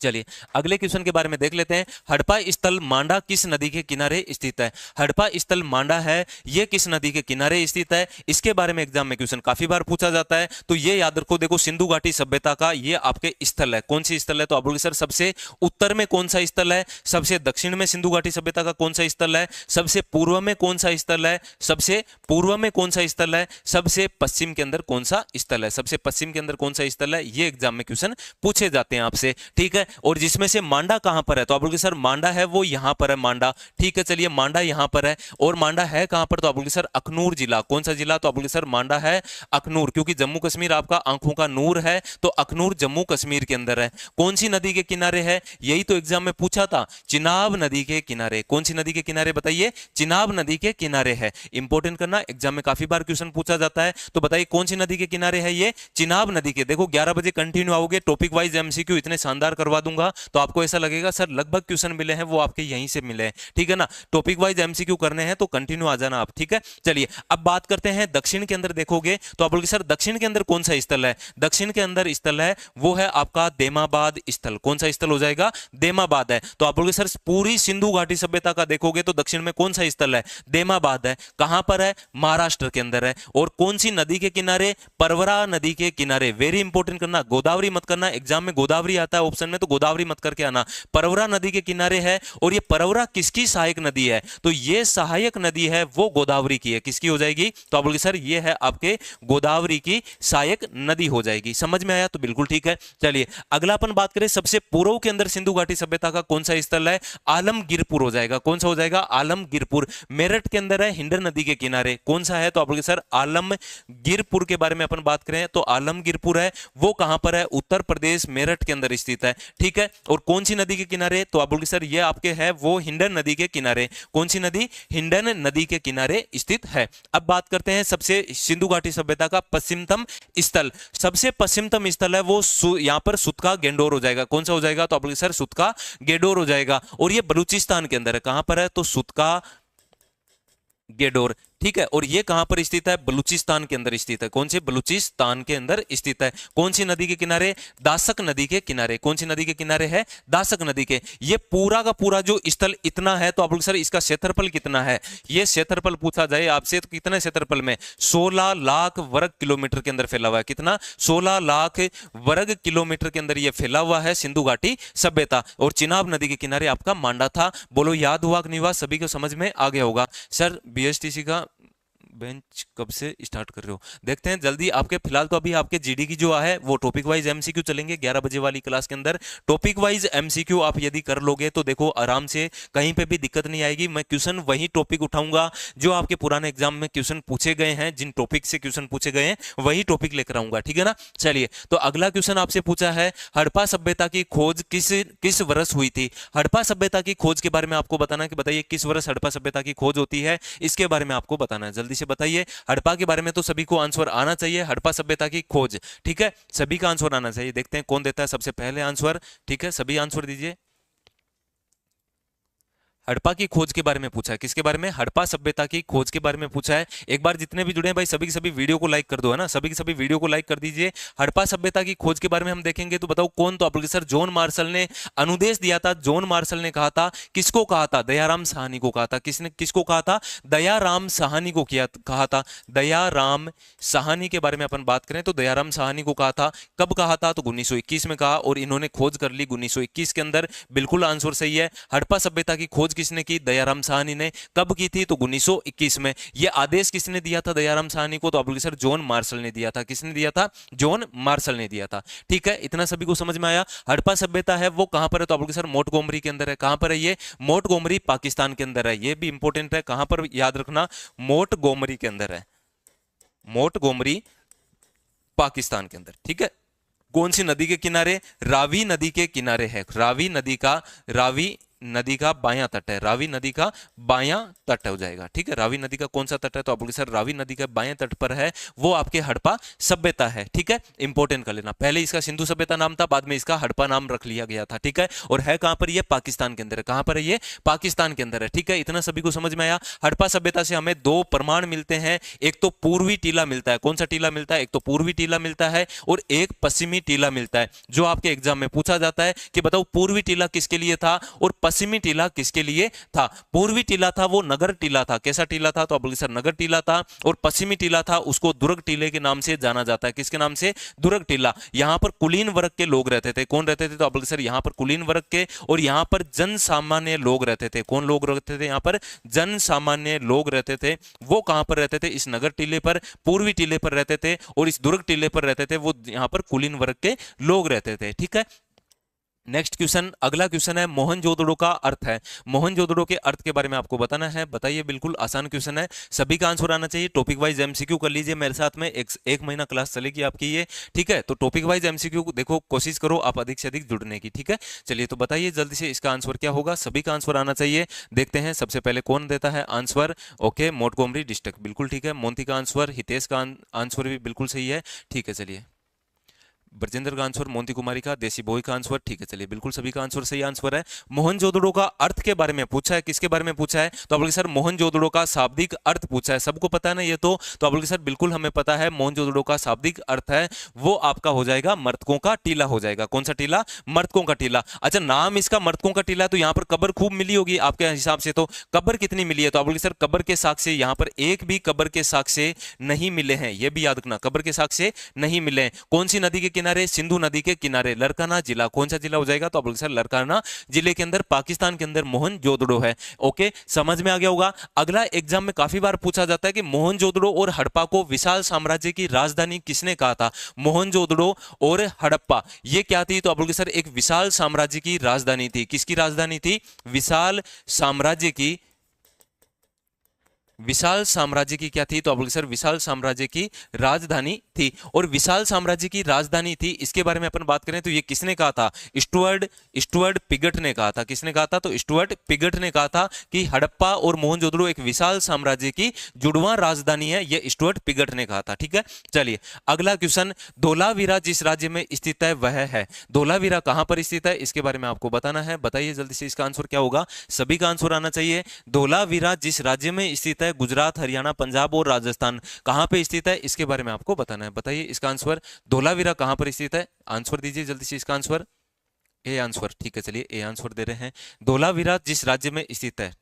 चलिए अगले क्वेश्चन के बारे में देख लेते हैं। हड़प्पा स्थल मांडा किस नदी के किनारे स्थित है? हड़प्पा स्थल मांडा है, यह किस नदी के किनारे स्थित है? इसके बारे में एग्जाम में क्वेश्चन काफी बार पूछा जाता है, तो ये याद रखो। देखो सिंधु घाटी सभ्यता का ये आपके स्थल है। कौन सी स्थल है? तो आप बोलोगे सर सबसे उत्तर में कौन सा स्थल है? सबसे दक्षिण में सिंधु घाटी सभ्यता का कौन सा स्थल है? सबसे पूर्व में कौन सा स्थल है? सबसे पूर्व में कौन सा स्थल है? सबसे पश्चिम के अंदर कौन सा स्थल है? सबसे पश्चिम के अंदर कौन सा स्थल है? ये एग्जाम में क्वेश्चन पूछे जाते हैं आपसे। ठीक है, और जिसमें से मांडा कहां पर है? तो आप बोलोगे सर मांडा है वो यहां पर है, मांडा। ठीक है, चलिए मांडा यहां पर है, और मांडा है कहां पर? तो आप बोलोगे सर अखनूर जिला। कौन सा जिला? तो आप बोलोगे सर मांडा है अखनूर, क्योंकि जम्मू कश्मीर आपका आंखों का नूर है, तो अखनूर जम्मू कश्मीर के अंदर है। कौन सी नदी के किनारे है? यही तो एग्जाम में पूछा था, चिनाब नदी के किनारे। कौन सी नदी के किनारे बताइए? चिनाब नदी के किनारे है। इंपॉर्टेंट करना, एग्जाम में काफी बार क्वेश्चन पूछा जाता है, तो बताइए कौन सी नदी के किनारे है? ये चिनाब नदी के। देखो 11 बजे कंटिन्यू आओगे, टॉपिक वाइज एमसीक्यू इतने शानदार करवा करवा दूंगा तो आपको ऐसा लगेगा सर लगभग क्वेश्चन मिले हैं वो आपके यहीं से मिले हैं, ठीक है ना। टॉपिक वाइज एमसीक्यू करने हैं तो कंटिन्यू आ जाना आप, ठीक है। चलिए अब बात करते हैं दक्षिण के अंदर देखोगे तो आप बोलोगे सर दक्षिण के अंदर कौन सा स्थल है। दक्षिण के अंदर स्थल है वो है आपका देमाबाद स्थल। कौन सा स्थल हो जाएगा, देमाबाद है। तो आप बोलोगे सर पूरी सिंधु घाटी सभ्यता का देखोगे तो दक्षिण में कौन सा स्थल है, देमाबाद है। कहां पर है, महाराष्ट्र के अंदर है। और कौन सी नदी के किनारे, परवरा नदी के किनारे। वेरी इंपॉर्टेंट करना, गोदावरी मत करना, एग्जाम में गोदावरी आता है ऑप्शन में तो गोदावरी मत करके आना, परवरा नदी के किनारे है। और ये परवरा किसकी सहायक नदी है, तो ये सहायक नदी है वो गोदावरी की है। किसकी हो जाएगी, तो आप बोलोगे सर ये है आपके गोदावरी की सहायक नदी हो जाएगी। समझ में आया, तो बिल्कुल ठीक है। चलिए अगला अपन बात करें सबसे पूर्व के अंदर सिंधु घाटी सभ्यता का कौन सा स्थल है, आलमगीरपुर हो जाएगा। कौन सा हो जाएगा, आलमगीरपुर। मेरठ के अंदर है, हिंडन नदी के किनारे। कौन सा है, तो आप बोलोगे सर आलमगीरपुर के बारे में अपन बात करें तो आलमगीरपुर है वो कहां पर है, उत्तर प्रदेश मेरठ के अंदर स्थित है, ठीक है। और कौन सी नदी के किनारे, तो आप बोलोगे सर ये आपके है वो हिंडन नदी के किनारे। कौन सी नदी, हिंडन नदी के किनारे स्थित है। अब बात करते हैं सबसे सिंधु घाटी सभ्यता का पश्चिमतम स्थल। सबसे पश्चिमतम स्थल है वो यहां पर सुतका गेंडोर हो जाएगा। कौन सा हो जाएगा, तो आप बोलोगे सर सुतका गेडोर हो जाएगा। और ये बलूचिस्तान के अंदर है। कहां पर है, तो सुतका गेडोर, ठीक है। और ये कहां पर स्थित है, बलूचिस्तान के अंदर स्थित है। कौन से, बलूचिस्तान के अंदर स्थित है। कौन सी नदी के किनारे, दासक नदी के किनारे। कौन सी नदी के किनारे है, दासक नदी के। ये पूरा का पूरा जो स्थल इतना है तो आप लोग सर इसका क्षेत्रफल कितना है, ये क्षेत्रफल पूछा जाए आपसे तो कितने क्षेत्रफल में, 16 लाख वर्ग किलोमीटर के अंदर फैला हुआ है। कितना, 16 लाख वर्ग किलोमीटर के अंदर ये फैला हुआ है सिंधु घाटी सभ्यता। और चिनाब नदी के किनारे आपका मांडा था। बोलो याद हुआ कि नहीं हुआ, सभी को समझ में आ गया होगा। सर बीएसटीसी का बेंच कब से स्टार्ट कर रहे हो, देखते हैं जल्दी। आपके फिलहाल तो अभी आपके जीडी की जो है वो टॉपिक वाइज एमसीक्यू चलेंगे 11 बजे वाली क्लास के अंदर। टॉपिक वाइज एमसीक्यू आप यदि कर लोगे तो देखो आराम से, कहीं पे भी दिक्कत नहीं आएगी। मैं क्वेश्चन वही टॉपिक उठाऊंगा जो आपके पुराने एग्जाम में क्वेश्चन पूछे गए हैं, जिन टॉपिक से क्वेश्चन पूछे गए हैं वही टॉपिक लेकर आऊंगा, ठीक है ना। चलिए तो अगला क्वेश्चन आपसे पूछा है हड़प्पा सभ्यता की खोज किस वर्ष हुई थी। हड़प्पा सभ्यता की खोज के बारे में आपको बताना कि बताइए किस वर्ष हड़प्पा सभ्यता की खोज होती है, इसके बारे में आपको बताना है। जल्दी से बताइए। हड़प्पा के बारे में तो सभी को आंसर आना चाहिए। हड़प्पा सभ्यता की खोज, ठीक है, सभी का आंसर आना चाहिए। देखते हैं कौन देता है सबसे पहले आंसर, ठीक है, सभी आंसर दीजिए। हड़प्पा की खोज के बारे में पूछा है, किसके बारे में, हड़प्पा सभ्यता की खोज के बारे में पूछा है। एक बार जितने भी जुड़े हैं भाई सभी के सभी वीडियो को लाइक कर दो, है ना, सभी के सभी वीडियो को लाइक कर दीजिए। हड़प्पा सभ्यता की खोज के बारे में हम देखेंगे तो बताओ कौन, तो आप लोग सर जॉन मार्शल ने अनुदेश दिया था। जॉन मार्शल ने कहा था, किसको कहा था, दयाराम साहनी को कहा था। किसने किसको कहा था, दयाराम साहनी को कहा था। दयाराम साहनी के बारे में अपन बात करें तो दयाराम साहनी को कहा था। कब कहा था, तो 1921 में कहा और इन्होंने खोज कर ली 1921 के अंदर। बिल्कुल आंसर सही है। हड़प्पा सभ्यता की खोज किसने की, दयाराम साहनी ने। कब की थी, तो 1921 में। यह आदेश किसने दिया था दयाराम साहनी को, तो आप बोलिए सर जॉन मार्शल ने दिया था। किसने दिया था, जॉन मार्शल ने दिया था, ठीक है। इतना सभी को समझ में आया। हड़प्पा सभ्यता है वो कहां पर है, तो आप बोलिए सर मोंटगोमरी के अंदर है। कहां पर है ये, मोंटगोमरी पाकिस्तान के अंदर है। ये भी इंपॉर्टेंट है, कहां पर याद रखना, मोंटगोमरी के अंदर है। मोंटगोमरी पाकिस्तान के अंदर, ठीक है। कौन सी नदी के किनारे, रावी नदी के किनारे है। रावी नदी का बायां तट है। रावी नदी का बायां तट हो जाएगा, ठीक है। रावी नदी का कौन सा तट है, तो आप बोलिए सर रावी नदी का बायां तट पर है वो आपके हड़प्पा सभ्यता है, ठीक है। इंपॉर्टेंट कर लेना, पहले इसका सिंधु सभ्यता नाम था, बाद में इसका हड़प्पा नाम रख लिया गया था, ठीक है। और है कहां पर, ये पाकिस्तान के अंदर है। कहां पर है ये, पाकिस्तान के अंदर है, ठीक है। इतना सभी को समझ में आया। हड़प्पा सभ्यता से हमें दो प्रमाण मिलते हैं, एक तो पूर्वी टीला मिलता है। कौन सा टीला मिलता है, एक तो पूर्वी टीला मिलता है और एक पश्चिमी टीला मिलता है, जो आपके एग्जाम में पूछा जाता है कि बताओ पूर्वी टीला किसके लिए था और पश्चिमी टीला किसके लिए था। पूर्वी टीला था वो नगर टीला था। कैसा टीला था, तो आप बोलिए सर नगर टीला था। और पश्चिमी टीला था उसको दुर्ग टीले के नाम से जाना जाता है। किसके नाम से, दुर्ग टीला। यहां पर कुलीन वर्ग के लोग रहते थे। कौन रहते थे, तो आप बोलिए सर यहां पर कुलीन वर्ग के, और यहां पर जन सामान्य लोग रहते थे। कौन लोग रहते थे, यहां पर जन सामान्य लोग रहते थे। वो कहां पर रहते थे, इस नगर टीले पर, पूर्वी टीले पर रहते थे। और इस दुर्ग टीले पर रहते थे वो यहां पर कुलीन वर्ग के लोग रहते थे, ठीक है। नेक्स्ट क्वेश्चन, अगला क्वेश्चन है मोहनजोदड़ो का अर्थ है। मोहनजोदड़ो के अर्थ के बारे में आपको बताना है। बताइए, बिल्कुल आसान क्वेश्चन है, सभी का आंसर आना चाहिए। टॉपिक वाइज एमसीक्यू कर लीजिए मेरे साथ में, एक महीना क्लास चलेगी आपकी ये, ठीक है। तो टॉपिक वाइज एमसीक्यू देखो, कोशिश करो आप अधिक से अधिक जुड़ने की, ठीक है। चलिए तो बताइए जल्दी से इसका आंसर क्या होगा, सभी का आंसर आना चाहिए। देखते हैं सबसे पहले कौन देता है आंसर। ओके, मोंटगोमरी डिस्ट्रिक्ट, बिल्कुल ठीक है। मोंटी का आंसर, हितेश का आंसर भी बिल्कुल सही है, ठीक है। चलिए ब्रजेंद्र का आंसर, मोंती कुमारी का, देसी बोई का आंसर, ठीक है चलिए बिल्कुल सभी का आंसर सही आंसर है। मोहनजोदड़ो का अर्थ के बारे में पूछा है, किसके बारे में पूछा है? तो आप बोलोगे सर मोहनजोदड़ो का शाब्दिक अर्थ पूछा है, सबको पता है ना ये तो आप बोलोगे सर बिल्कुल हमें पता है, मोहनजोदड़ो का शाब्दिक अर्थ है वो आपका हो जाएगा मर्तकों का टीला हो जाएगा। कौन सा टीला? मर्तकों का टीला। अच्छा नाम इसका मर्तकों का टीला, तो यहाँ पर कब्र खूब मिली होगी आपके हिसाब से, तो कब्र कितनी मिली है? तो आप बोलोगे सर कब्र के साक्ष्य यहाँ पर एक भी कब्र के साक्ष्य नहीं मिले हैं, ये भी याद रखना, कब्र के साक्ष्य नहीं मिले हैं। कौन सी नदी के किनारे? सिंधु नदी के किनारे, लरकाना जिला। कौन सा जिला हो जाएगा? तो आप बोलोगे सर लरकाना जिले के अंदर, पाकिस्तान के अंदर मोहनजोदड़ो है। ओके समझ में आ गया होगा। अगला एग्जाम में काफी बार पूछा जाता है कि मोहनजोदड़ो और हड़प्पा को विशाल साम्राज्य की राजधानी किसने कहा था? मोहनजोदड़ो और हड़प्पा ये क्या थी? तो आप बोलोगे सर एक विशाल साम्राज्य की राजधानी थी। किसकी राजधानी थी? विशाल साम्राज्य की, विशाल साम्राज्य की क्या थी? तो आप बोलोगे सर विशाल साम्राज्य की राजधानी थी। और विशाल साम्राज्य की राजधानी थी, इसके बारे में अपन बात करें तो ये किसने कहा था? स्टुअर्ट पिगट ने कहा था। किसने कहा था? तो स्टुअर्ट पिगट ने कहा था कि हड़प्पा और मोहनजोदड़ो एक विशाल साम्राज्य की जुड़वां राजधानी है, यह स्टुअर्ट पिगट ने कहा था। ठीक है चलिए अगला क्वेश्चन, धोलावीरा जिस राज्य में स्थित है वह है। धोलावीरा कहां पर स्थित है इसके बारे में आपको बताना है, बताइए जल्दी से इसका आंसर क्या होगा? सभी का आंसर आना चाहिए। धोलावीरा जिस राज्य में स्थित है, गुजरात, हरियाणा, पंजाब और राजस्थान, कहां पे स्थित है इसके बारे में आपको बताना है, बताइए इसका आंसर। धोलावीरा कहां पर स्थित है? आंसर दीजिए जल्दी से इसका आंसर। ए आंसर, ठीक है चलिए ए आंसर दे रहे हैं। धोलावीरा जिस राज्य में स्थित है,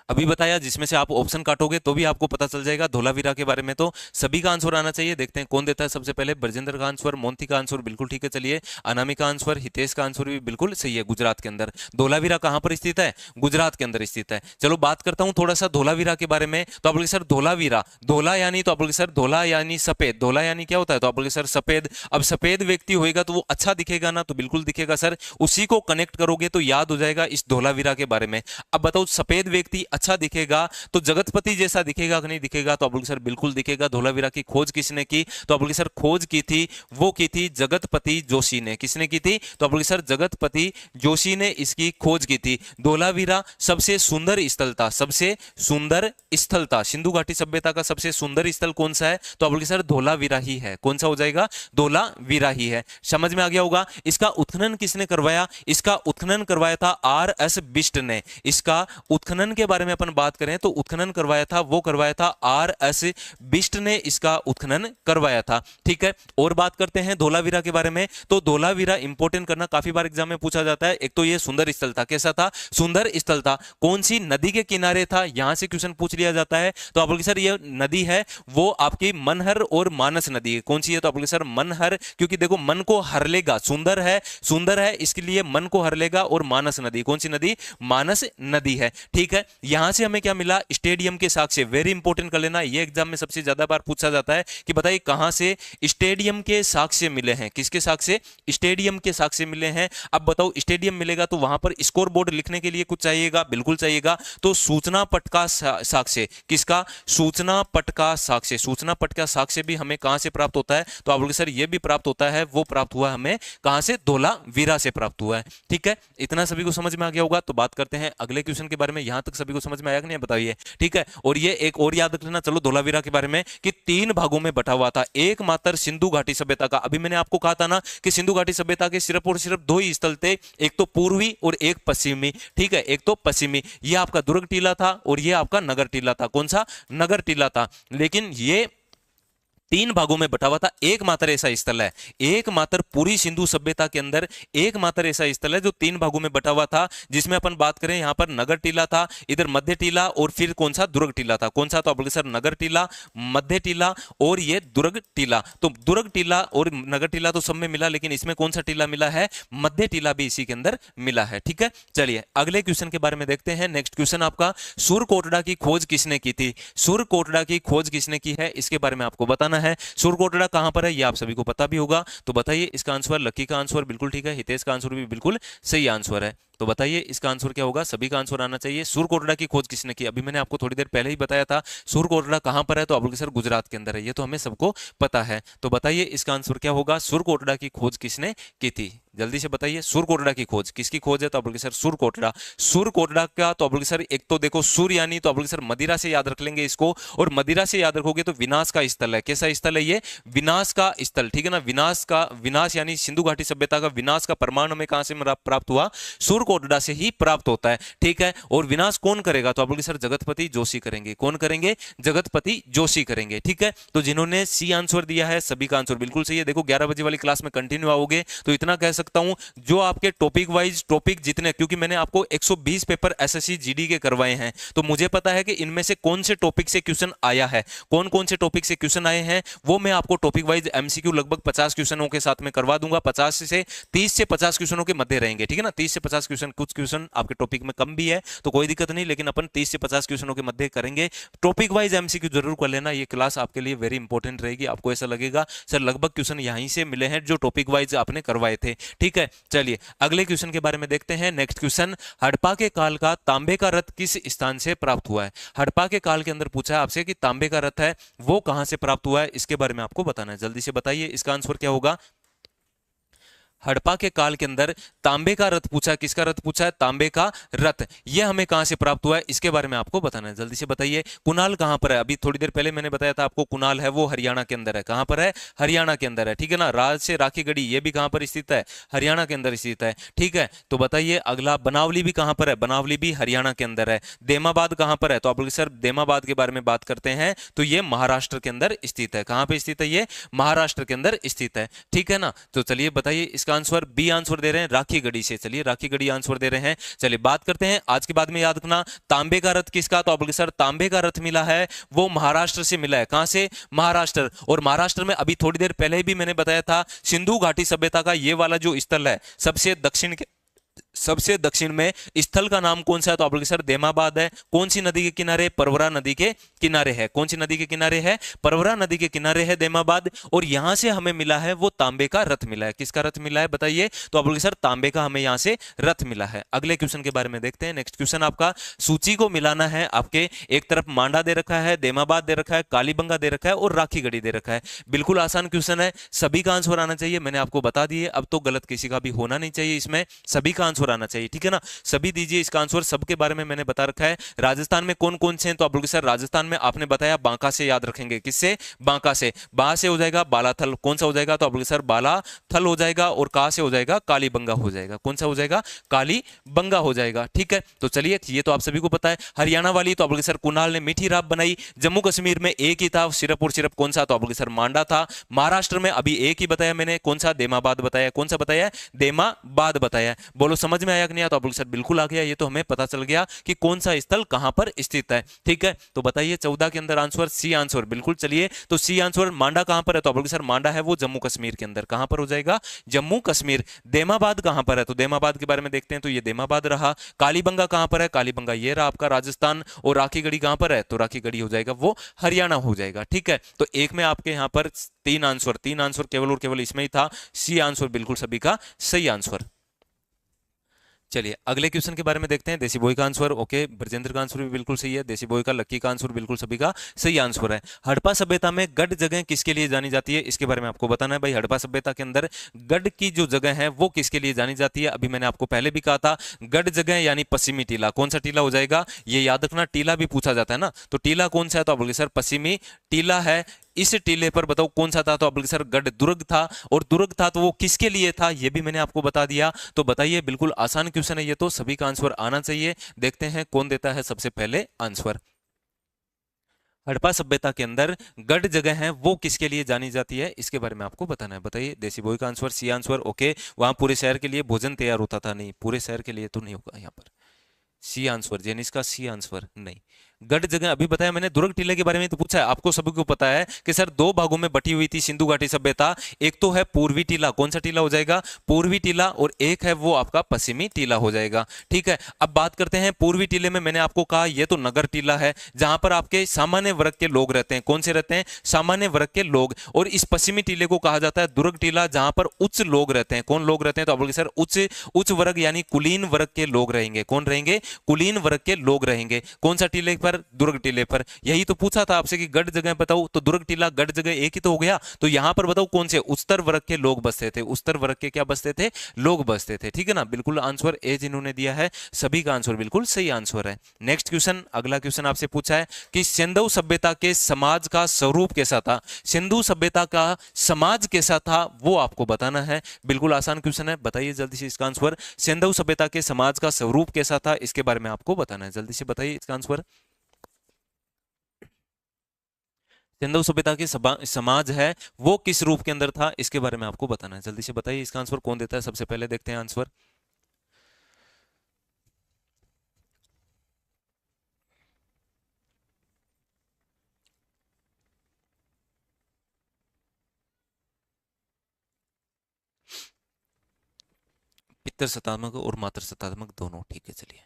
अभी बताया, जिसमें से आप ऑप्शन काटोगे तो भी आपको पता चल जाएगा धोलावीरा के बारे में। तो सभी का आंसर आना चाहिए। देखते हैं कौन देता है सबसे पहले। ब्रजेंद्र का आंसर, मोंती का आंसर बिल्कुल ठीक है चलिए, अनामी का आंसर, हितेश का आंसर भी बिल्कुल सही है, गुजरात के अंदर। धोलावीरा कहां पर स्थित है? गुजरात के अंदर स्थित है। चलो बात करता हूं थोड़ा सा धोलावीरा के बारे में। तो आप बोले सर धोलावीरा, धोला यानी, तो आप बोले सर धोला यानी सफेद, धोला यानी क्या होता है? तो आप बोले सर सफेद। अब सफेद व्यक्ति होएगा तो वो अच्छा दिखेगा ना? तो बिल्कुल दिखेगा सर, उसी को कनेक्ट करोगे तो याद हो जाएगा इस धोलावीरा के बारे में। अब बताओ सफेद व्यक्ति अच्छा दिखेगा तो जगतपति जैसा दिखेगा कि नहीं दिखेगा? तो आप बोलोगे सर बिल्कुल दिखेगा। धोलावीरा की खोज किसने की? तो आप बोलोगे सर खोज की थी, वो की थी जगतपति जोशी ने। किसने की थी? तो आप बोलोगे सर जगतपति जोशी ने इसकी खोज की थी। धोलावीरा सबसे सुंदर स्थल था, सबसे सुंदर स्थल था। सिंधु घाटी सभ्यता का सबसे सुंदर स्थल कौन सा है? तो आप बोलोगे सर धोलावीरा ही है। कौन सा हो जाएगा? धोलावीरा ही है। समझ में आ गया होगा। इसका उत्खनन किसने करवाया? इसका उत्खनन करवाया था आर.एस. बिष्ट ने। इसका उत्खनन के बारे में अपन बात करें तो उत्खनन करवाया था, वो करवाया था आर.एस. बिष्ट ने इसका उत्खनन करवाया था। ठीक है और बात करते हैं धोलावीरा के बारे में। तो धोलावीरा इंपोर्टेंट करना, काफी बार एग्जाम में पूछा जाता है। एक तो ये सुंदर स्थल था, कैसा था? सुंदर स्थल था। कौन सी नदी के किनारे था? यहां से क्वेश्चन पूछ लिया जाता है। तो आप बोलोगे सर ये नदी है वो आपकी मनहर और मानस नदी है। कौन सी है? तो आप बोलोगे सर मनहर, क्योंकि देखो मन को हर लेगा, सुंदर है, सुंदर है इसके लिए मन को हर लेगा। और मानस नदी, कौन सी नदी? मानस नदी है। ठीक है यहां से हमें क्या मिला? स्टेडियम के साक्ष्य। वेरी इंपॉर्टेंट कर लेना, ये एग्जाम में सबसे ज्यादा बार पूछा जाता है कि बताइए कहां से स्टेडियम के साक्ष्य मिले हैं? किसके साक्ष्य? स्टेडियम के साक्ष्य मिले हैं। अब बताओ स्टेडियम मिलेगा तो वहां पर स्कोर बोर्ड लिखने के लिए कुछ चाहिएगा, बिल्कुल चाहिएगा। तो सूचना पट का साक्ष्य, किसका? सूचना पट का साक्ष्य। सूचना पट का साक्ष्य भी हमें कहां से प्राप्त होता है? तो आप बोलोगे सर ये भी प्राप्त होता है, वो प्राप्त हुआ हमें कहां से? धोलावीरा से प्राप्त हुआ है। ठीक है इतना सभी को समझ में आ गया होगा। तो बात करते हैं अगले क्वेश्चन के बारे में। यहां तक सभी को समझ में आया कि नहीं बताइए। ठीक है और ये एक और याद रख लेना चलो धोलावीरा के बारे में कि 3 भागों में बटा हुआ था। एकमात्र सिंधु घाटी सभ्यता का, अभी मैंने आपको कहा था ना कि सिंधु घाटी सभ्यता के सिर्फ और सिर्फ 2 ही स्थल थे, एक तो पूर्वी और एक पश्चिमी। ठीक है एक तो पश्चिमी, ये आपका दुर्ग टीला था और ये आपका नगर टीला था। कौन सा? नगर टीला था। लेकिन ये 3 भागों में बटा हुआ था। एकमात्र ऐसा स्थल है, एकमात्र पूरी सिंधु सभ्यता के अंदर एकमात्र ऐसा स्थल है जो 3 भागों में बटा हुआ था, जिसमें अपन बात करें यहां पर नगर टीला था, इधर मध्य टीला और फिर कौन सा? दुर्ग टीला था। कौन सा? तो आप बोले सर नगर टीला, मध्य टीला और ये दुर्ग टीला। तो दुर्ग टीला और नगर टीला तो सब में मिला, लेकिन इसमें कौन सा टीला मिला है? मध्य टीला भी इसी के अंदर मिला है। ठीक है चलिए अगले क्वेश्चन के बारे में देखते हैं। नेक्स्ट क्वेश्चन आपका, सुरकोटड़ा की खोज किसने की थी? सुरकोटड़ा की खोज किसने की है इसके बारे में आपको बताना है। सुरकोटड़ा कहां पर है ये आप सभी को पता भी होगा। तो बताइए इसका आंसर। लकी का आंसर बिल्कुल ठीक है, हितेश का आंसर भी बिल्कुल सही आंसर है। तो बताइए इसका आंसर क्या होगा, सभी का आंसर आना चाहिए। सूरकोटड़ा की खोज किसने की, अभी मैंने आपको थोड़ी देर पहले ही बताया था। सूरकोटड़ा कहां पर है, तो अब्दुल सर गुजरात के अंदर है, ये तो हमें सबको पता है। तो बताइए इसका आंसर क्या होगा, सूरकोटड़ा की खोज किसने की थी, जल्दी से बताइए। सूरकोटड़ा की खोज किसकी खोज है, तो अब्दुल सर सूरकोटड़ा। सूरकोटड़ा का तो अब्दुल सर एक तो देखो सूर यानी, तो अब्दुल सर मदिरा से याद रख लेंगे इसको, और मदिरा से याद रखोगे तो विनाश का स्थल है। कैसा स्थल है ये, विनाश का स्थल, ठीक है ना। विनाश का, विनाश यानी सिंधु घाटी सभ्यता का विनाश का प्रमाण हमें कहां से प्राप्त हुआ, सूरकोटड़ा से ही प्राप्त होता है, ठीक है। और विनाश कौन करेगा, तो अब्दुल सर जगतपति जोशी करेंगे। कौन करेंगे, जगतपति जोशी करेंगे, ठीक है। तो जिन्होंने सी आंसर दिया है सभी का आंसर बिल्कुल सही है। देखो 11 बजे वाली क्लास में कंटिन्यू आओगे तो इतना कह सकता हूं, जो आपके टॉपिक वाइज टॉपिक जितने, क्योंकि मैंने आपको 120 पेपर एसएससी जीडी के करवाए हैं, तो मुझे पता है कि इनमें से कौन से टॉपिक से क्वेश्चन आया है, कौन कौन से टॉपिक से क्वेश्चन आए हैं, वो मैं आपको टॉपिक वाइज एमसीक्यू लगभग 50 क्वेश्चनों के साथ में करवा दूंगा। 50 से 30 से 50 क्वेश्चनों के मध्य रहेंगे, ठीक है ना। 30 से 50 क्वेश्चन, कुछ क्वेश्चन आपके टॉपिक में कम भी है तो कोई दिक्कत नहीं, लेकिन अपन 30 से 50 क्वेश्चनों के मध्य करेंगे। टॉपिक वाइज एमसीक्यू जरूर कर लेना, ये क्लास आपके लिए वेरी इंपॉर्टेंट रहेगी। आपको ऐसा लगेगा सर लगभग क्वेश्चन यहीं से मिले हैं जो टॉपिक वाइज आपने करवाए थे, ठीक है। चलिए अगले क्वेश्चन के बारे में देखते हैं। नेक्स्ट क्वेश्चन, हड़प्पा के काल का तांबे का रथ किस स्थान से प्राप्त हुआ है। हड़प्पा के काल के अंदर पूछा है आपसे कि तांबे का रथ है वो कहां से प्राप्त हुआ है, इसके बारे में आपको बताना है। जल्दी से बताइए इसका आंसर क्या होगा। हड़प्पा के काल के अंदर तांबे का रथ पूछा है, किसका रथ पूछा है, तांबे का रथ। यह हमें कहां से प्राप्त हुआ है इसके बारे में आपको बताना है। जल्दी से बताइए कुणाल कहां पर है, अभी थोड़ी देर पहले मैंने बताया था आपको कुणाल है वो हरियाणा के अंदर है। कहां पर है, हरियाणा के अंदर है, ठीक है ना। राज से राखीगढ़ी ये भी कहां पर स्थित है, हरियाणा के अंदर स्थित है, ठीक है। तो बताइए अगला, बनावली भी कहां पर है, बनावली भी हरियाणा के अंदर है। देमाबाद कहां पर है, तो आप लोग सर देमाबाद के बारे में बात करते हैं तो ये महाराष्ट्र के अंदर स्थित है। कहां पर स्थित है, ये महाराष्ट्र के अंदर स्थित है, ठीक है ना। तो चलिए बताइए इसका आंसर, बी आंसर दे रहे हैं राखीगढ़ी से। चलिए राखीगढ़ी आंसर दे रहे हैं। चलिए बात करते हैं आज के बाद में, याद रखना तांबे का रथ किसका, तो आप सर तांबे का रथ मिला है वो महाराष्ट्र से मिला है। कहां से, महाराष्ट्र। और महाराष्ट्र में अभी थोड़ी देर पहले भी मैंने बताया था सिंधु घाटी सभ्यता का ये वाला जो स्थल है सबसे दक्षिण के, सबसे दक्षिण में स्थल का नाम कौन सा है, तो आप लोग सर देमाबाद है। कौन सी नदी के किनारे, परवरा नदी के किनारे है। कौन सी नदी के किनारे है, परवरा नदी के किनारे है देमाबाद। और यहां से हमें मिला है वो तांबे का रथ मिला है। किसका रथ मिला है बताइए, तो आप लोग सर तांबे का हमें यहां से रथ मिला है। अगले क्वेश्चन के बारे में देखते हैं। नेक्स्ट क्वेश्चन आपका, सूची को मिलाना है आपके, एक तरफ मांडा दे रखा है, देमाबाद दे रखा है, कालीबंगा दे रखा है और राखीगढ़ी दे रखा है। बिल्कुल आसान क्वेश्चन है, सभी का आंसर आना चाहिए। मैंने आपको बता दिए, अब तो गलत किसी का भी होना नहीं चाहिए इसमें, सभी का आंसर आना चाहिए, ठीक है ना। सभी दीजिए इसका आंसर, सबके बारे में मैंने बता रखा है। राजस्थान में कौन कौन से हैं, तो आप लोग सर राजस्थान में आपने बताया बांका से याद रखेंगे। किससे, बांका से। बा से हो जाएगा बालाथल, कौन सा हो जाएगा, तो आप लोग सर बालाथल हो जाएगा। और का से हो जाएगा कालीबंगा हो जाएगा। कौन सा हो जाएगा, कालीबंगा हो जाएगा, ठीक है। तो चलिए ये तो आप सभी को पता है। हरियाणा वाली तो आप लोग सर कुणाल ने मीठी राब बनाई। जम्मू कश्मीर में एक ही था सिर्फ और सिर्फ, कौन सा, तो आप लोग सर मांडा था। महाराष्ट्र में अभी एक ही बताया मैंने, कौन सा, देमाबाद बताया। कौन सा बताया, देमाबाद बताया। बोलो समझ में आया कि नहीं आया, तो आप लोग सर बिल्कुल आ गया, ये तो हमें पता चल गया कि कौन सा स्थल कहां पर स्थित है, ठीक है। तो बताइए 14 के अंदर आंसर, सी आंसर बिल्कुल। चलिए तो सी आंसर, मांडा कहां पर है, तो आप लोग सर मांडा है वो जम्मू कश्मीर के अंदर। कहां पर हो जाएगा, जम्मू कश्मीर। देमाबाद कहां पर है, तो देमाबाद के बारे में देखते हैं, तो ये देमाबाद रहा। कालीबंगा कहां पर है, कालीबंगा ये रहा आपका राजस्थान। और राखीगढ़ी कहां पर है, तो राखीगढ़ी हो जाएगा वो हरियाणा हो जाएगा, ठीक है। तो एक में आपके यहां पर तीन आंसर केवल और केवल इसमें ही था। सी आंसर बिल्कुल सभी का सही आंसर। चलिए अगले क्वेश्चन के बारे में देखते हैं। देसी बॉय का आंसर ओके, ब्रजेंद्र का आंसर भी बिल्कुल सही है। देसी बॉय का, लक्की का आंसर बिल्कुल सभी का सही आंसर है। हड़प्पा सभ्यता में गढ़ जगह किसके लिए जानी जाती है, इसके बारे में आपको बताना है भाई। हड़प्पा सभ्यता के अंदर गढ़ की जो जगह है वो किसके लिए जानी जाती है, अभी मैंने आपको पहले भी कहा था। गढ़ जगह यानी पश्चिमी टीला। कौन सा टीला हो जाएगा, ये याद रखना, टीला भी पूछा जाता है ना, तो टीला कौन सा है, तो आप बोलिए सर पश्चिमी टीला है। इस टीले पर बताओ कौन सा था, तो आप सर गढ़ दुर्ग था। और दुर्ग था तो वो किसके लिए था, ये भी मैंने आपको बता दिया। तो बताइए, बिल्कुल आसान क्वेश्चन है ये, तो सभी का आंसर आना चाहिए। देखते हैं कौन देता है सबसे पहले आंसर। हड़प्पा सभ्यता के अंदर गढ़ जगह है वो किसके लिए जानी जाती है, इसके बारे में आपको बताना है। बताइए देसी बॉय का आंसर, सी आंसर ओके। वहां पूरे शहर के लिए भोजन तैयार होता था, नहीं पूरे शहर के लिए तो नहीं होगा यहाँ पर। सी आंसर, जेनिस का सी आंसर नहीं। गढ़ जगह अभी बताया मैंने, दुर्ग टीले के बारे में तो पूछा है, आपको सभी को पता है कि सर दो भागों में बटी हुई थी सिंधु घाटी सभ्यता। एक तो है पूर्वी टीला, कौन सा टीला हो जाएगा, पूर्वी टीला, और एक है वो आपका पश्चिमी टीला हो जाएगा। ठीक है, अब बात करते हैं पूर्वी टीले में। मैंने आपको कहा ये तो नगर टीला है जहां पर आपके सामान्य वर्ग के लोग रहते हैं। कौन से रहते हैं, सामान्य वर्ग के लोग। और इस पश्चिमी टीले को कहा जाता है दुर्ग टीला, जहां पर उच्च लोग रहते हैं। कौन लोग रहते हैं, तो आप बोलोगे सर उच्च उच्च वर्ग यानी कुलीन वर्ग के लोग रहेंगे। कौन रहेंगे, कुलीन वर्ग के लोग रहेंगे। कौन सा टीले पर, दुर्ग टीले पर। यही तो पूछा था आपसे कि गढ़ जगह बताओ, तो दुर्ग टीला गढ़ जगह एक ही तो हो गया। तो यहां पर बताओ कौन से उच्चतर वर्ग के लोग बसते थे, उच्चतर वर्ग के क्या बसते थे, लोग बसते थे। ठीक है ना, बिल्कुल आंसर ए जिन्होंने दिया है सभी का आंसर बिल्कुल सही आंसर है। नेक्स्ट क्वेश्चन, अगला क्वेश्चन आपसे पूछा है कि सिंधु सभ्यता के समाज का स्वरूप कैसा था। सिंधु सभ्यता का समाज कैसा था वो आपको बताना है। बिल्कुल आसान क्वेश्चन है, बताइए जल्दी से इसका आंसर। सिंधु सभ्यता के समाज का स्वरूप कैसा था, इसके बारे में आपको बताना है। जल्दी से बताइए इसका आंसर। सिंधु सभ्यता की समाज है वो किस रूप के अंदर था, इसके बारे में आपको बताना है। जल्दी से बताइए इसका आंसर कौन देता है, सबसे पहले देखते हैं आंसर। पितर सतात्मक और मातृ सतात्मक दोनों, ठीक है चलिए।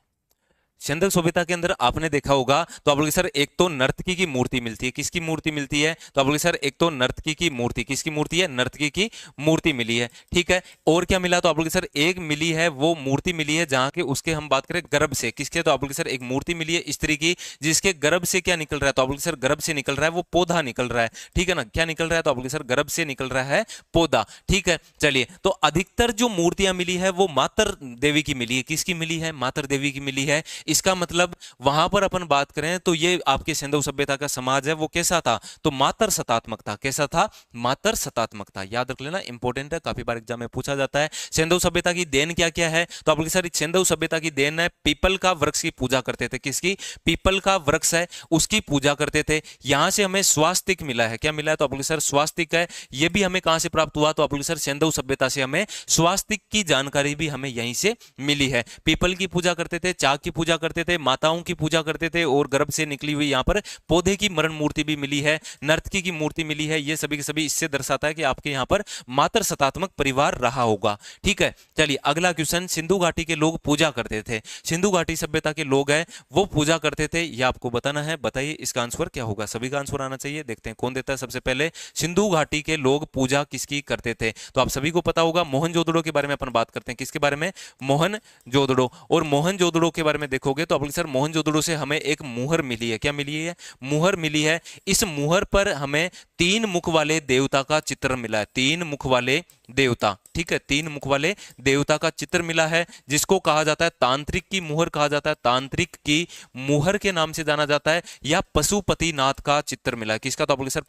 सिंधु सभ्यता के अंदर आपने देखा होगा, तो आप बोलोगे सर एक तो नर्तकी की मूर्ति मिलती है। किसकी मूर्ति मिलती है, तो आप बोलोगे सर एक तो नर्तकी की मूर्ति। किसकी मूर्ति है, नर्तकी की मूर्ति मिली है। ठीक है, और क्या मिला, तो आप बोलोगे सर एक मिली है वो मूर्ति मिली है जहां के उसके हम बात करें गर्भ से, किसके, तो आप बोलोगे सर एक मूर्ति मिली है स्त्री की जिसके गर्भ से क्या निकल रहा है, तो आप बोलोगे सर गर्भ से निकल रहा है वो पौधा निकल रहा है। ठीक है ना, क्या निकल रहा है, तो आप बोलोगे सर गर्भ से निकल रहा है पौधा। ठीक है, चलिए, तो अधिकतर जो मूर्तियां मिली है वो मातर देवी की मिली है। किसकी मिली है, मातर देवी की मिली है। इसका मतलब वहां पर अपन बात करें तो ये आपके सिंधु सभ्यता का समाज है वो कैसा था, तो मातर सतात्मक था। कैसा था, मातर सतात्मक था। याद रख लेना, इंपॉर्टेंट है, काफी बार एग्जाम में पूछा जाता है। सिंधु सभ्यता की देन क्या क्या है, तो आप सर सिंधु सभ्यता की देन है पीपल का वृक्ष की पूजा करते थे। किसकी, पीपल का वृक्ष है उसकी पूजा करते थे। यहां से हमें स्वास्तिक मिला है। क्या मिला है, तो आप सर स्वास्तिक है। यह भी हमें कहां से प्राप्त हुआ, तो आप सर सिंधु सभ्यता से हमें स्वास्तिक की जानकारी भी हमें यहीं से मिली है। पीपल की पूजा करते थे, चाक की पूजा करते थे, माताओं की पूजा करते थे, और गर्भ से निकली हुई यहां पर पौधे की मरण मूर्ति भी मिली है, नर्तकी की मूर्ति मिली है। ये सभी के सभी इससे दर्शाता है कि आपके यहां पर मातर सतात्मक परिवार रहा होगा। ठीक है, चलिए अगला क्वेश्चन, सिंधु घाटी के लोग पूजा करते थे। सिंधु घाटी सभ्यता के लोग हैं वो पूजा करते थे, यह आपको बताना है। बताइए इसका आंसर क्या होगा, सभी का आंसर आना चाहिए। देखते हैं कौन देता है सबसे पहले। सिंधु घाटी के लोग पूजा किसकी करते थे, तो आप सभी को पता होगा मोहनजोदड़ो के बारे में अपन बात करते हैं। किसके बारे में, मोहनजोदड़ो। और मोहनजोदड़ो के बारे में देखोगे तो आप सर मोहनजोदड़ो से हमें एक मुहर मिली है। क्या मिली है, मुहर मिली है। इस मुहर पर हमें 3 मुख वाले देवता का चित्र मिला है। 3 मुख वाले देवता, ठीक है, 3 मुख वाले देवता का चित्र मिला है, जिसको कहा जाता है तांत्रिक की मुहर कहा जाता है। तांत्रिक की मुहर के नाम से जाना जाता है। या पशुपतिनाथ का चित्र मिला है। किसका, तो आप बोले सर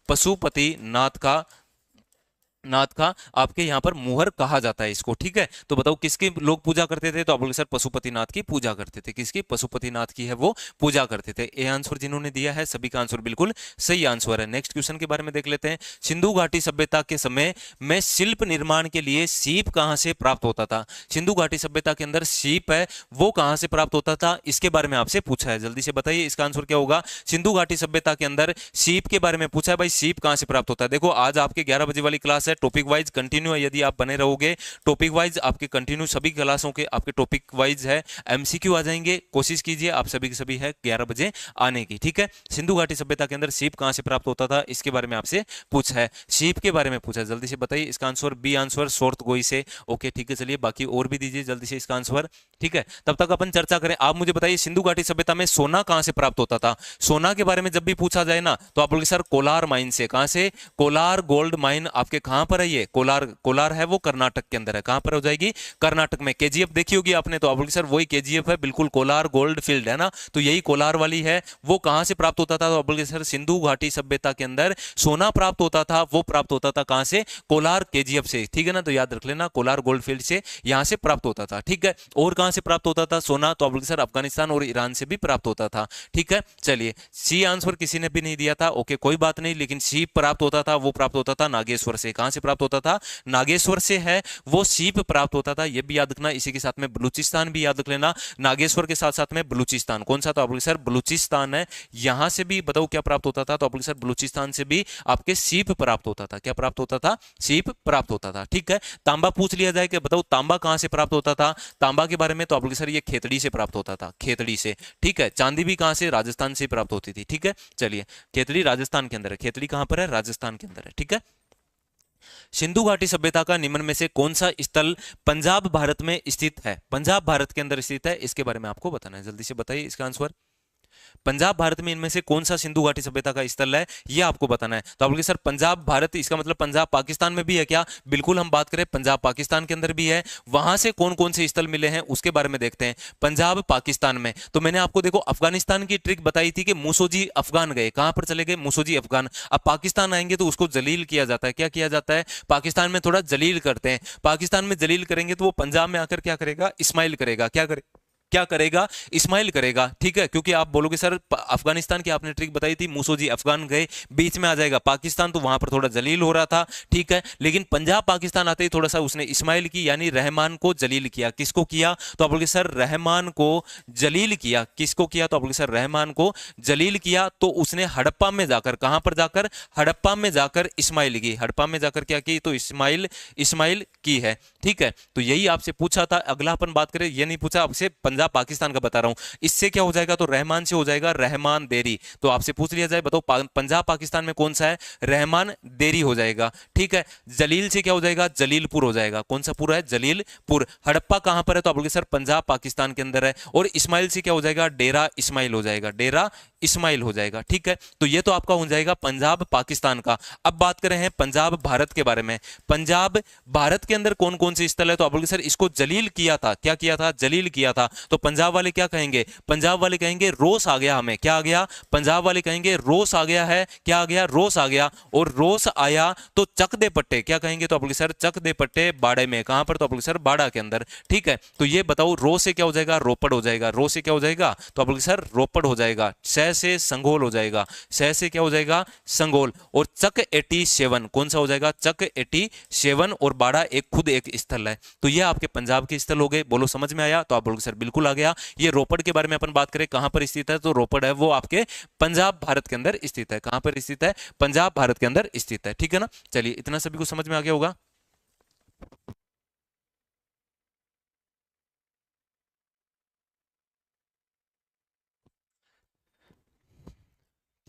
पशुपतिनाथ का आपके यहां पर मुहर कहा जाता है इसको। ठीक है, तो बताओ किसकी लोग पूजा करते थे, तो आप बोले सर पशुपतिनाथ की पूजा करते थे। किसकी, पशुपतिनाथ की है वो पूजा करते थे। ये आंसर जिन्होंने दिया है सभी का आंसर बिल्कुल सही आंसर है। नेक्स्ट क्वेश्चन के बारे में देख लेते हैं। सिंधु घाटी सभ्यता के समय में शिल्प निर्माण के लिए सीप कहां से प्राप्त होता था। सिंधु घाटी सभ्यता के अंदर सीप है वो कहां से प्राप्त होता था, इसके बारे में आपसे पूछा है। जल्दी से बताइए इसका आंसर क्या होगा। सिंधु घाटी सभ्यता के अंदर सीप के बारे में पूछा है, भाई सीप कहां से प्राप्त होता है। देखो आज आपके 11 बजे वाली क्लास है, टॉपिक वाइज कंटिन्यू है। यदि आप बने रहोगे टॉपिक वाइज आपके कंटिन्यू सभी क्लासों के आपके टॉपिक वाइज है, एमसीक्यू आ जाएंगे। कोशिश कीजिए आप सभी के सभी है 11 बजे आने की। ठीक है, सिंधु घाटी सभ्यता के अंदर सीप कहां से प्राप्त होता था, इसके बारे में आपसे पूछा है। सीप के बारे में पूछा है, जल्दी से बताइए इसका आंसर। बी आंसर सोर्तगोई से। ओके ठीक है, चलिए बाकी और भी दीजिए जल्दी से इसका आंसर। ठीक है, तब तक अपन चर्चा करें। आप मुझे बताइए सिंधु घाटी सभ्यता में सोना कहां से प्राप्त होता था। सोना के बारे में जब भी पूछा जाए ना तो आप बोलोगे सर कोलार माइन से। कहां से, कोलार गोल्ड माइन आपके कहां पर है, ये कोलार है वो कर्नाटक के अंदर है। कहां पर हो जाएगी, कर्नाटक में। केजीएफ देखी होगी आपने, तो आप बोलोगे सर वही केजीएफ है, बिल्कुल कोलार गोल्ड फील्ड है ना, तो यही कोलार वाली है। वो कहां से प्राप्त होता था, तो आप बोलोगे सर सिंधु घाटी सभ्यता के अंदर सोना प्राप्त होता था। वो प्राप्त होता था कहां से, कोलार केजीएफ से। ठीक है ना, तो याद रख लेना कोलार गोल्ड फील्ड से यहां से प्राप्त होता था। ठीक है, और कहां से प्राप्त होता था सोना, तो आप बोलोगे सर अफगानिस्तान और ईरान से भी प्राप्त होता था। ठीक है, चलिए सी आंसर किसी ने भी नहीं दिया था। ओके कोई बात नहीं, लेकिन सी प्राप्त होता था वो प्राप्त होता था नागेश्वर से। कहां कहां से प्राप्त होता था, नागेश्वर से है, वो सीप प्राप्त होता था, ये भी याद रखना। इसी के साथ में बलूचिस्तान भी याद रख लेना, नागेश्वर के साथ साथ में बलूचिस्तान, कौन सा, तो आप सर बलूचिस्तान है, यहां से भी बताओ क्या प्राप्त होता था, तो आप सर बलूचिस्तान से भी आपके सीप प्राप्त होता था, क्या प्राप्त होता था, सीप प्राप्त होता था। ठीक है, तांबा पूछ लिया जाए कि बताओ तांबा कहां से प्राप्त होता था, तांबा के बारे में तो आप सर ये खेतड़ी से प्राप्त होता था, खेतड़ी से। ठीक है, चांदी भी कहां से, राजस्थान से प्राप्त होती थी। ठीक है, चलिए, खेतड़ी राजस्थान के अंदर है, खेतड़ी कहां पर है, राजस्थान के अंदर है। ठीक है, सिंधु घाटी सभ्यता का निम्न में से कौन सा स्थल पंजाब भारत में स्थित है, पंजाब भारत के अंदर स्थित है, इसके बारे में आपको बताना है, जल्दी से बताइए इसका आंसर। पंजाब भारत में इनमें से कौन सा सिंधु घाटी सभ्यता का स्थल है, यह आपको बताना है। तो आप बोलिए सर पंजाब भारत, इसका मतलब पंजाब पाकिस्तान में भी है क्या, बिल्कुल, हम बात करें पंजाब पाकिस्तान के अंदर भी है। वहां से कौन कौन से स्थल मिले हैं उसके बारे में देखते हैं। पंजाब पाकिस्तान में तो मैंने आपको देखो अफगानिस्तान की ट्रिक बताई थी कि मूसोजी अफगान गए, कहां पर चले गए, मूसोजी अफगान। अब पाकिस्तान आएंगे तो उसको जलील किया जाता है, क्या किया जाता है, पाकिस्तान में थोड़ा जलील करते हैं। पाकिस्तान में जलील करेंगे तो वो पंजाब में आकर क्या करेगा, इस्माइल करेगा, क्या करेगा, इस्माइल करेगा। ठीक है, क्योंकि आप बोलोगे सर अफगानिस्तान की आपने ट्रिक बताई थी, मूसोजी अफगान गए, बीच में आ जाएगा पाकिस्तान, तो वहां पर थोड़ा जलील हो रहा था। ठीक है, लेकिन पंजाब पाकिस्तान आते ही थोड़ा सा उसने इस्माइल की यानी रहमान को जलील किया। किसको किया, तो आप बोलोगे सर रहमान को जलील किया। किसको किया, तो आप बोलोगे सर रहमान को जलील किया। तो उसने हड़प्पा में जाकर, कहां पर जाकर, हड़प्पा में जाकर इस्माइल की, हड़प्पा में जाकर क्या की, तो इस्माइल की है। ठीक है, तो यही आपसे पूछा था। अगला अपन बात करें, ये नहीं पूछा आपसे, पंजाब पाकिस्तान का बता रहा हूं, इससे क्या हो जाएगा, तो रहमान से हो जाएगा रहमान देरी। तो आपसे पूछ लिया जाए बताओ पंजाब पाकिस्तान में कौन सा है, रहमान देरी हो जाएगा। ठीक है, जलील से क्या हो जाएगा, जलीलपुर हो जाएगा। कौन सा पूरा है, जलीलपुर। हड़प्पा कहां पर है, तो आप बोलोगे सर पंजाब पाकिस्तान के अंदर है। और इस्माइल से क्या हो जाएगा, डेरा इस्माइल हो जाएगा, डेरा इस्माइल हो जाएगा। ठीक है, तो ये तो आपका हो जाएगा पंजाब पाकिस्तान का। अब बात करें हैं पंजाब भारत के बारे में। पंजाब भारत के अंदर कौन कौन से स्थल है, तो आप बोलोगे सर इसको जलील किया था, क्या किया था, जलील किया था। तो पंजाब वाले क्या कहेंगे, पंजाब वाले कहेंगे रोष आ गया हमें, क्या आ गया, पंजाब वाले कहेंगे रोष आ गया है, क्या आ गया, रोष आ गया। और रोष आया तो चक दे पट्टे, क्या कहेंगे, तो आप बोलोगे सर चक दे पट्टे बाड़े में, कहां पर, तो आप बोलोगे सर बाड़ा के अंदर। ठीक है, तो ये बताओ रो से क्या हो जाएगा, रोपड़ हो जाएगा, रो से क्या हो जाएगा, तो आप बोलोगे सर रोपड़ हो जाएगा। सह से संगोल हो जाएगा, सह से क्या हो जाएगा, संगोल। और चक 87 कौन सा हो जाएगा, चक 87। और बाड़ा एक खुद एक स्थल है। तो ये आपके पंजाब के स्थल हो गए। बोलो समझ में आया, तो आप बोलोगे सर बिल्कुल आ गया। ये रोपड़ के बारे में अपन बात करें कहां पर स्थित है, तो रोपड़ है वो आपके पंजाब भारत के अंदर स्थित है। कहां पर स्थित है, पंजाब भारत के अंदर स्थित है। ठीक है ना, चलिए इतना सभी को समझ में आ गया होगा।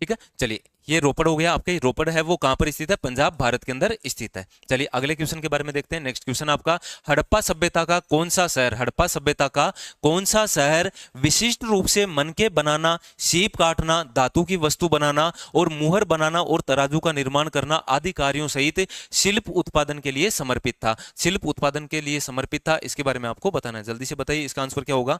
ठीक है, चलिए ये रोपड़ हो गया आपके, रोपड़ है वो कहां पर स्थित है, पंजाब भारत के अंदर स्थित है। चलिए अगले क्वेश्चन के बारे में देखते हैं। नेक्स्ट क्वेश्चन आपका, हड़प्पा सभ्यता का कौन सा शहर, हड़प्पा सभ्यता का कौन सा शहर विशिष्ट रूप से मनके बनाना, सीप काटना, धातु की वस्तु बनाना और मुहर बनाना और तराजू का निर्माण करना आदि कार्यों सहित शिल्प उत्पादन के लिए समर्पित था, शिल्प उत्पादन के लिए समर्पित था, इसके बारे में आपको बताना है। जल्दी से बताइए इसका आंसर क्या होगा।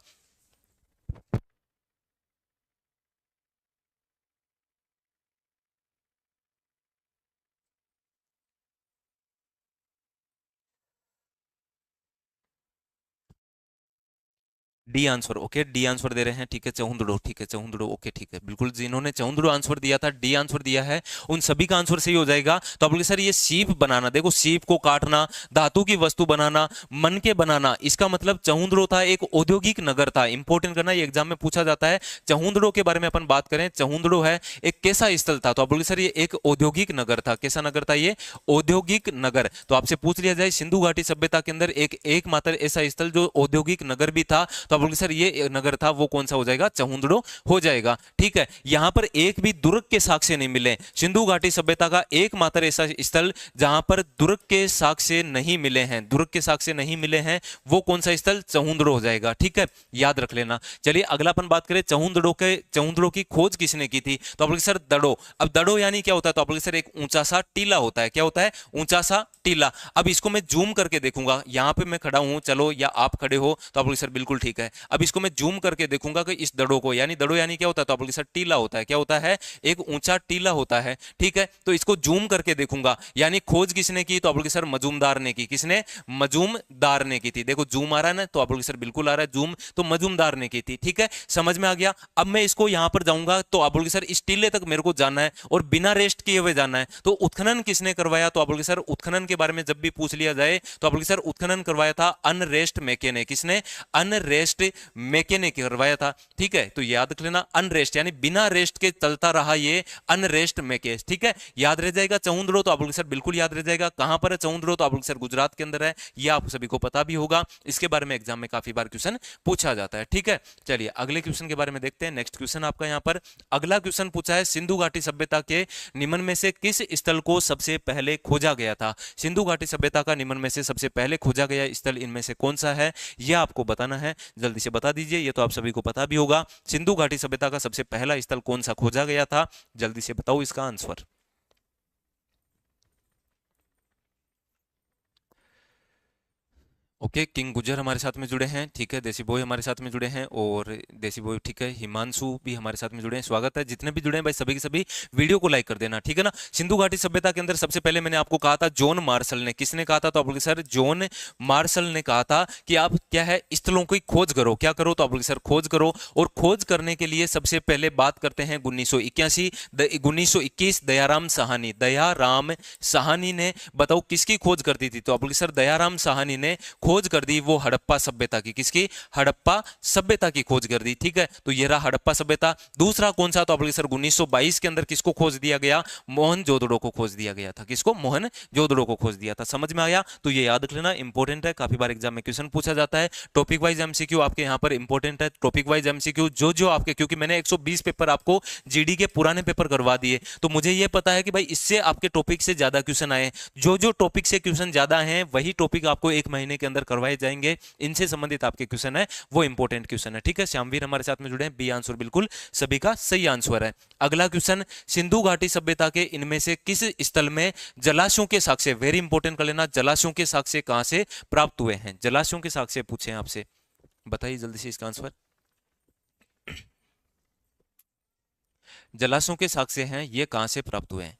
D answer, okay, D answer दे रहे हैं। ठीक है, चहुंदड़ो, ठीक है, चहुंदड़ो, ओके, ठीक है, बिल्कुल जिन्होंने चहुंदड़ो आंसर दिया था, डी आंसर दिया है, उन सभी का आंसर सही हो जाएगा। तो आप बोलिए सर ये सीप बनाना, देखो सीप को काटना, धातु की वस्तु बनाना, मन के बनाना, इसका मतलब चहुंदड़ो था एक औद्योगिक नगर था। इंपॉर्टेंट करना, ये एग्जाम में पूछा जाता है। चहुंदड़ो के बारे में अपन बात करें, चहुंदड़ो है एक कैसा स्थल था, तो आप बोलिए सर ये एक औद्योगिक नगर था। कैसा नगर था ये, औद्योगिक नगर। तो आपसे पूछ लिया जाए सिंधु घाटी सभ्यता के अंदर एक एकमात्र ऐसा स्थल जो औद्योगिक नगर भी था, तो आप बोलोगे सर ये नगर था वो कौन सा हो जाएगा, चहुंदड़ो हो जाएगा। ठीक है, यहां पर एक भी दुर्ग के साक्ष्य नहीं मिले। सिंधु घाटी सभ्यता का एकमात्र ऐसा स्थल जहां पर दुर्ग के साक्ष्य नहीं मिले हैं, दुर्ग के साक्ष्य नहीं मिले हैं, वो कौन सा स्थल, चहुंदड़ो हो जाएगा। ठीक है, याद रख लेना। चलिए अगला अपन बात करें चहुंदड़ो की खोज किसने की थी, तो आप बोलोगे सर दड़ो। अब दड़ो यानी क्या होता है, तो आप बोलोगे सर एक ऊंचा सा टीला होता है। क्या होता है, ऊंचा सा टीला। अब इसको मैं जूम करके देखूंगा, यहां पे मैं खड़ा हूं चलो, या आप खड़े हो, तो आप बोलोगे सर बिल्कुल ठीक है, है। अब इसको मैं जूम करके देखूंगा कि इस दड़ों को, यानी दड़ो यानी क्या होता है, तो आप लोग सर टीला होता है, क्या होता है, एक ऊंचा टीला होता है, ठीक है। तो इसको जूम करके देखूंगा, यानी खोज किसने की, तो आप लोग सर मजूमदार ने की। किसने, मजूमदार ने की थी। देखो जूम आ रहा है ना, तो आप लोग सर बिल्कुल आ रहा है जूम, तो मजूमदार ने की थी, ठीक है, समझ में आ गया। अब मैं इसको यहां पर जाऊंगा तो आप बोलोगे सर इस टीले तक मेरे को जाना है और बिना रेस्ट किए हुए जाना है, तो उत्खनन किसने करवाया, तो आप बोलोगे सर उत्खनन के बारे में जब भी पूछ लिया जाए तो आप बोलोगे सर उत्खनन करवाया था अनरेस्ट मेके ने। किसने, अनरेस्ट मेके ने करवाया था, ठीक है। तो याद रख लेना, अनरेस्ट यानी बिना रेस्ट के चलता रहा ये अनरेस्ट मेके, ठीक है, याद रह जाएगा। चौंदड़ो तो आप बोलोगे सर बिल्कुल याद रह जाएगा। कहां पर है चौंदड़ो, तो आप बोलोगे सर गुजरात के अंदर है, ये आप सभी को पता भी होगा, इसके बारे में एग्जाम में काफी बार क्वेश्चन पूछा जाता है, ठीक है। चलिए अगले क्वेश्चन के बारे में देखते हैं। नेक्स्ट क्वेश्चन आपका यहां पर अगला क्वेश्चन पूछा है, सिंधु घाटी सभ्यता के निम्न में से किस स्थल को सबसे पहले खोजा गया था। सिंधु घाटी सभ्यता का निम्न में से सबसे पहले खोजा गया स्थल इनमें से कौन सा है, यह आपको बताना है, जल्दी से बता दीजिए। ये तो आप सभी को पता भी होगा, सिंधु घाटी सभ्यता का सबसे पहला स्थल कौन सा खोजा गया था, जल्दी से बताओ इसका आंसर। ओके, किंग गुजर हमारे साथ में जुड़े हैं, ठीक है, देसी बॉय हमारे साथ में जुड़े हैं, और देसी बॉय ठीक है, हिमांशु भी हमारे साथ में जुड़े हैं, स्वागत है। जितने भी जुड़े हैं भाई सभी के सभी वीडियो को लाइक कर देना, ठीक है ना। सिंधु घाटी सभ्यता के अंदर सबसे पहले मैंने आपको कहा था जॉन मार्शल ने, किसने कहा था, तो आप बोलोगे सर जॉन मार्शल ने कहा था कि आप क्या है स्थलों की खोज करो, क्या करो, तो आप बोलोगे सर खोज करो। और खोज करने के लिए सबसे पहले बात करते हैं 1921 दयाराम साहनी, दयाराम साहनी ने, बताओ किसकी खोज कर दी थी, तो आप बोलोगे सर दयाराम साहनी ने खोज कर दी वो हड़प्पा सभ्यता की, किसकी, हड़प्पा सभ्यता की खोज कर दी, ठीक है। तो ये रहा हड़प्पा सभ्यता। दूसरा कौन सा, तो आप सर 1922 के अंदर किसको खोज दिया गया, मोहनजोदड़ो को खोज दिया गया था, किसको, मोहनजोदड़ो को खोज दिया था, समझ में आया। तो ये याद रख लेना, इंपॉर्टेंट है, काफी बार एग्जाम में क्वेश्चन पूछा जाता है। टॉपिक वाइज एमसीक्यू आपके यहाँ पर इंपॉर्टेंट है, टॉपिक वाइज एमसीक्यू जो आपके, क्योंकि मैंने 120 पेपर आपको जीडी के पुराने पेपर करवा दिए, तो मुझे ये पता है कि भाई इससे आपके टॉपिक से ज्यादा क्वेश्चन आए, जो टॉपिक से क्वेश्चन ज्यादा हैं वही टॉपिक आपको एक महीने के अंदर करवाए जाएंगे, इनसे संबंधित आपके क्वेश्चन है वो इंपॉर्टेंट क्वेश्चन है, ठीक है। श्यामवीर हमारे साथ में जुड़े हैं, बी आंसर बिल्कुल सभी का सही आंसर है। अगला क्वेश्चन, सिंधु घाटी सभ्यता के इनमें से किस स्थल में जलाशयों के साक्ष्य, वेरी इंपॉर्टेंट कर लेना, जलाशयों के साक्ष्य कहां से प्राप्त हुए हैं, जलाशयों के साक्ष्य पूछे हैं आपसे, बताइए जल्दी से इसका आंसर। जलाशयों के साक्ष्य हैं ये कहां से प्राप्त हुए हैं।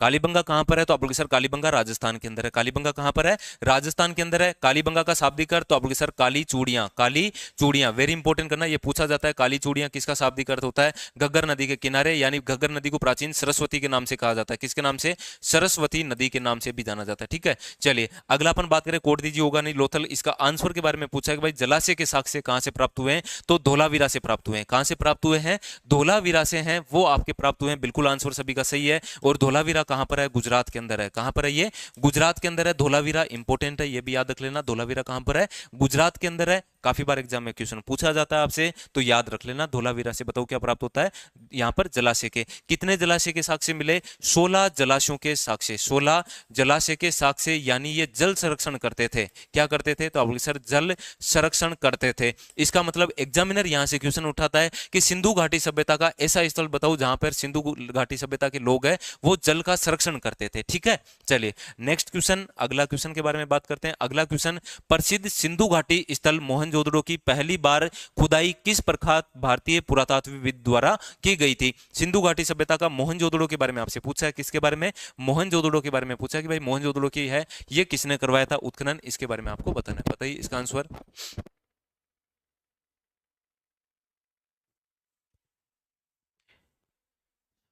कालीबंगा कहां पर है, तो आप लोग सर कालीबंगा राजस्थान के अंदर है। कालीबंगा कहां पर है, राजस्थान के अंदर है। कालीबंगा का शाब्दिक अर्थ, तो आप लोग सर काली चूड़ियां, काली चूड़ियां, वेरी इंपॉर्टेंट करना, ये पूछा जाता है काली चूड़ियां किसका शाब्दिक अर्थ होता है, घग्गर नदी के किनारे, यानी घग्गर नदी को प्राचीन सरस्वती के नाम से कहा जाता है, किसके नाम से, सरस्वती नदी के नाम से भी जाना जाता है, ठीक है। चलिए अगला अपन बात करें, कोट दीजिए होगा नहीं लोथल, इसका आंसर के बारे में पूछा है कि भाई जलाशय के साक्ष्य कहां से प्राप्त हुए हैं, तो धोलावीरा से प्राप्त हुए हैं। कहां से प्राप्त हुए हैं, धोलावीरा से हैं वो आपके प्राप्त हुए हैं, बिल्कुल आंसर सभी का सही है। और धोलावीरा कहां पर है, गुजरात के अंदर है। कहां पर है ये, गुजरात के अंदर है धोलावीरा, इंपॉर्टेंट है, ये भी याद रख लेना, धोलावीरा कहां पर है, गुजरात के अंदर है। काफी बार एग्जाम में क्वेश्चन पूछा जाता है आपसे, तो याद रख लेना, धोलावीरा से बताओ क्या प्राप्त होता है, यहां पर जलाशय के, कितने जलाशय के साक्ष्य मिले, 16 जलाशयों के साक्ष्य, 16 जलाशय के साक्ष्य, यानी ये जल संरक्षण करते थे, क्या करते थे, तो आप सर जल संरक्षण करते थे। इसका मतलब एग्जामिनर यहां से क्वेश्चन उठाता है कि सिंधु घाटी सभ्यता का ऐसा स्थल बताओ जहां पर सिंधु घाटी सभ्यता के लोग हैं वो जल का संरक्षण करते थे, ठीक है। चलिए नेक्स्ट क्वेश्चन, अगला क्वेश्चन के बारे में बात करते हैं। अगला क्वेश्चन, प्रसिद्ध सिंधु घाटी स्थल मोहनजोदड़ो की पहली बार खुदाई किस प्रख्यात भारतीय पुरातत्वविद द्वारा की गई थी। सिंधु घाटी सभ्यता का मोहनजोदड़ो के बारे में आपसे पूछा है, किसके बारे में, मोहनजोदड़ो के बारे में पूछा है कि भाई मोहनजोदड़ो की है ये किसने करवाया था उत्खनन, इसके बारे में आपको बताना है, बताइए इसका आंसर।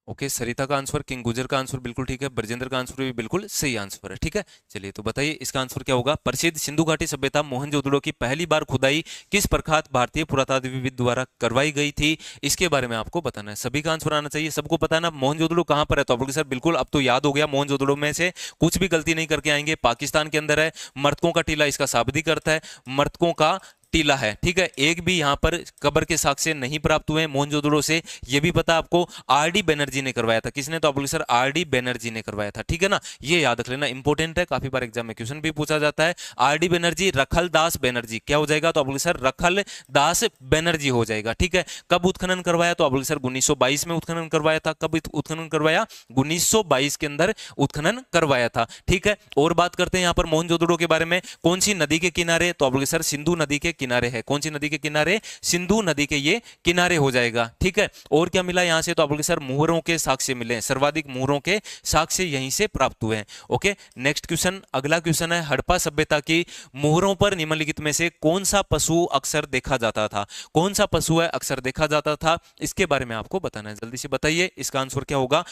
ओके, सरिता का आंसर, किंग गुजर का आंसर बिल्कुल ठीक है, ब्रजेंद्र का आंसर भी बिल्कुल सही आंसर है, ठीक है। चलिए तो बताइए इसका आंसर क्या होगा। प्रसिद्ध सिंधु घाटी सभ्यता मोहनजोदड़ो की पहली बार खुदाई किस प्रख्यात भारतीय पुरातत्वविद द्वारा करवाई गई थी, इसके बारे में आपको बताना है। सभी का आंसर आना चाहिए, सबको पता है ना मोहनजोदड़ो कहां पर है, तो आप लोग सर बिल्कुल अब तो याद हो गया, मोहनजोदड़ो में से कुछ भी गलती नहीं करके आएंगे, पाकिस्तान के अंदर है। मर्तकों का टीला इसका शाब्दिक अर्थ है, मर्तकों का टीला है, ठीक है। एक भी यहां पर कब्र के साक्ष्य नहीं प्राप्त हुए मोहनजोदड़ो से, ये भी पता आपको, आरडी बनर्जी ने करवाया था, किसने, तो आप बोलिए सर आरडी बनर्जी ने करवाया था, ठीक है ना, ये याद रख लेना, इंपॉर्टेंट है, काफी बार एग्जाम में क्वेश्चन भी पूछा जाता है। आरडी बनर्जी, रखल दास बनर्जी, क्या हो जाएगा, तो आप बोलिए सर रखल दास बनर्जी हो जाएगा, ठीक है। कब उत्खनन करवाया, तो आप बोलिए सर 1922 में उत्खनन करवाया था। कब उत्खनन करवाया, 1922 के अंदर उत्खनन करवाया था, ठीक है। और बात करते हैं यहां पर मोहनजोदड़ो के बारे में, कौन सी नदी के किनारे, तो आप बोलिए सर सिंधु नदी के किनारे है। कौन सी नदी के किनारे? सिंधु नदी के ये किनारे हो जाएगा। ठीक है, और क्या मिला यहां से? तो आप बोलोगे सर मुहरों के साक्ष्य मिले हैं, सर्वाधिक मुहरों के साक्ष्य यहीं से प्राप्त हुए हैं। ओके, नेक्स्ट क्वेश्चन, अगला क्वेश्चन है हड़प्पा सभ्यता की मुहरों पर निम्नलिखित में से कौन सा पशु अक्सर देखा जाता था? कौन सा पशु है अक्सर देखा जाता था, इसके बारे में आपको बताना है। जल्दी से बताइए इसका आंसर क्या होगा।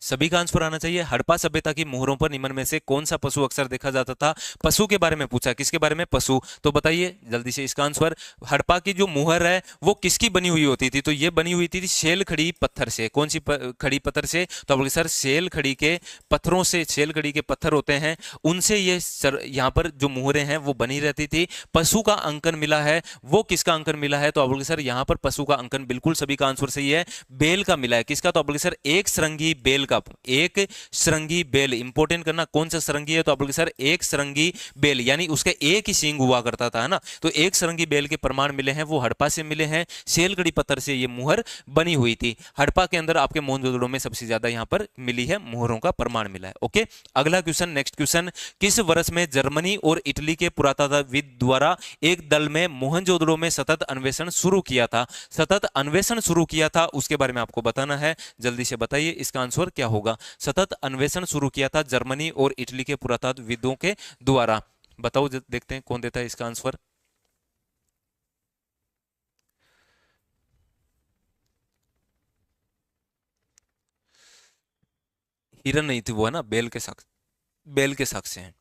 सभी का आंसर आना चाहिए। हड़प्पा सभ्यता की मुहरों पर निम्न में से कौन सा पशु अक्सर देखा जाता था? पशु के बारे में पूछा, किसके बारे में? पशु। तो बताइए जल्दी से इसका आंसर। हड़प्पा की जो मुहर है वो किसकी बनी हुई होती थी? तो ये बनी हुई थी शेल खड़ी पत्थर से। कौन सी खड़ी पत्थर से? तो बोले सर शेल खड़ी के पत्थरों से, शेल खड़ी के पत्थर होते हैं उनसे ये यहाँ पर जो मुहरें हैं वो बनी रहती थी। पशु का अंकन मिला है, वो किसका अंकन मिला है? तो आप बोले सर यहाँ पर पशु का अंकन बिल्कुल सभी का आंसर सही है, बेल का मिला है। किसका? तो आप बोले सर एक श्रृंगी बेल का। एक श्रृंगी बेल, इंपोर्टेंट करना, कौन सा श्रृंगी है? तो आप बोलोगे सर एक श्रृंगी बेल, यानी उसका एक ही सींग हुआ करता था, है ना। तो एक श्रृंगी बेल के प्रमाण मिले हैं, वो हड़प्पा से मिले हैं। शेलगढ़ी पत्थर से ये मुहर बनी हुई थी। हड़प्पा के अंदर आपके मोहनजोदड़ो में सबसे ज्यादा यहां पर मिली है, मुहरों का प्रमाण मिला है। ओके, अगला क्वेश्चन, नेक्स्ट क्वेश्चन, किस वर्ष में जर्मनी और इटली के पुरातत्वविद द्वारा एक दल में मोहनजोदड़ो में सतत अन्वेषण शुरू किया था? सतत अन्वेषण शुरू किया था, उसके बारे में आपको बताना है। जल्दी से बताइए इसका आंसर क्या होगा। सतत अन्वेषण शुरू किया था जर्मनी और इटली के पुरातत्वविदों के द्वारा। बताओ, देखते हैं कौन देता है इसका आंसर। हिरन नहीं थी वो, है ना, बेल के साक्ष्य, बेल के साक्ष्य हैं।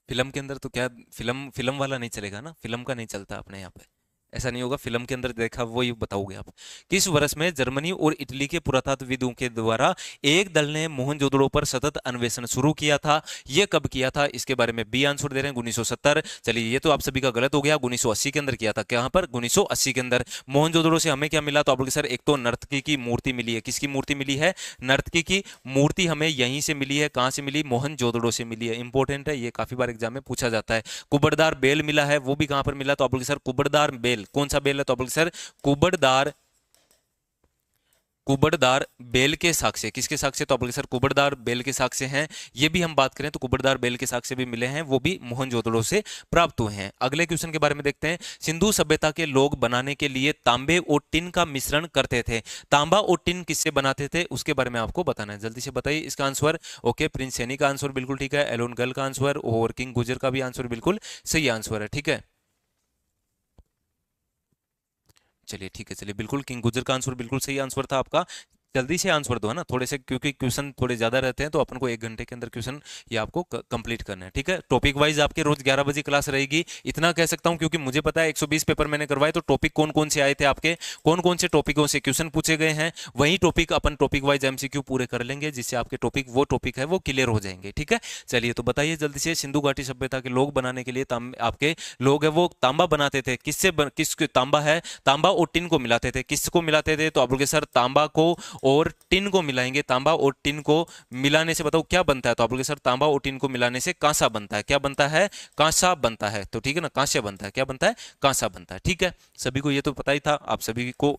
फिल्म के अंदर तो क्या, फिल्म फिल्म वाला नहीं चलेगा ना, फिल्म का नहीं चलता अपने यहाँ पे, ऐसा नहीं होगा। फिल्म के अंदर देखा वही बताओगे आप। किस वर्ष में जर्मनी और इटली के पुरातत्वविदों के द्वारा एक दल ने मोहनजोदड़ो पर सतत अन्वेषण शुरू किया था? यह कब किया था, इसके बारे में बी आंसर दे रहे हैं 1970। चलिए ये तो आप सभी का गलत हो गया, 1980 के अंदर किया था। कहां पर? 1980 के अंदर। मोहनजोदड़ो से हमें क्या मिला? तो आप बोलोगे सर एक तो नर्तकी की मूर्ति मिली है। किसकी मूर्ति मिली है? नर्तकी की मूर्ति हमें यहीं से मिली है। कहां से मिली? मोहनजोदड़ो से मिली है। इंपॉर्टेंट है, ये काफी बार एग्जाम में पूछा जाता है। कुबड़दार बेल मिला है, वो भी कहां पर मिला? तो आप बोलोगे सर कुबड़दार बेल, कौन सा बेल है? तो आप बोलोगे सर कुबड़दार, कुबड़दार बेल के साक्ष्य। किसके साक्ष्य? तो आप बोलोगे सर कुबड़दार बेल के साक्ष्य हैं। ये भी हम बात करें तो कुबड़दार बेल के साक्ष्य भी मिले हैं, वो भी मोहनजोदड़ो से प्राप्त हुए हैं। अगले क्वेश्चन के बारे में देखते हैं। सिंधु सभ्यता के लोग बनाने के लिए तांबे और टिन का मिश्रण करते थे। तांबा और टिन किससे बनाते थे, उसके बारे में आपको बताना है। जल्दी से बताइए इसका आंसर। ओके, प्रिंस सैनी का आंसर बिल्कुल ठीक है, एलोन गल का आंसर और किंग गुजर का भी आंसर बिल्कुल सही आंसर है। ठीक है, चलिए ठीक है, चलिए बिल्कुल किंग गुजर का आंसर बिल्कुल सही आंसर था आपका। जल्दी से आंसर दो, है ना, थोड़े से, क्योंकि क्वेश्चन थोड़े ज्यादा रहते हैं तो अपन को 1 घंटे के अंदर क्वेश्चन ये आपको कंप्लीट करना है। ठीक है, टॉपिक वाइज आपके रोज 11 बजे क्लास रहेगी, इतना कह सकता हूं, क्योंकि मुझे पता है 120 पेपर मैंने करवाए, तो टॉपिक कौन कौन से आए थे आपके, कौन कौन से टॉपिकों से क्वेश्चन पूछे गए हैं, वही टॉपिक अपन टॉपिक वाइज एमसीक्यू पूरे कर लेंगे, जिससे आपके टॉपिक, वो टॉपिक है वो क्लियर हो जाएंगे। ठीक है, चलिए तो बताइए जल्दी से। सिंधु घाटी सभ्यता के लोग बनाने के लिए आपके लोग है वो तांबा बनाते थे। किससे किस तांबा है, तांबा और टिन को मिलाते थे। किसको मिलाते थे? तो आप बोलोगे सर तांबा को और टिन को मिलाएंगे। तांबा और टिन को मिलाने से बताओ क्या बनता है? तो आप बोलोगे सर तांबा और टिन को मिलाने से कांसा बनता है। क्या बनता है? कांसा बनता है। तो ठीक है ना, कांस्य बनता है। क्या बनता है? कांसा बनता है। ठीक है, सभी को ये तो पता ही था, आप सभी को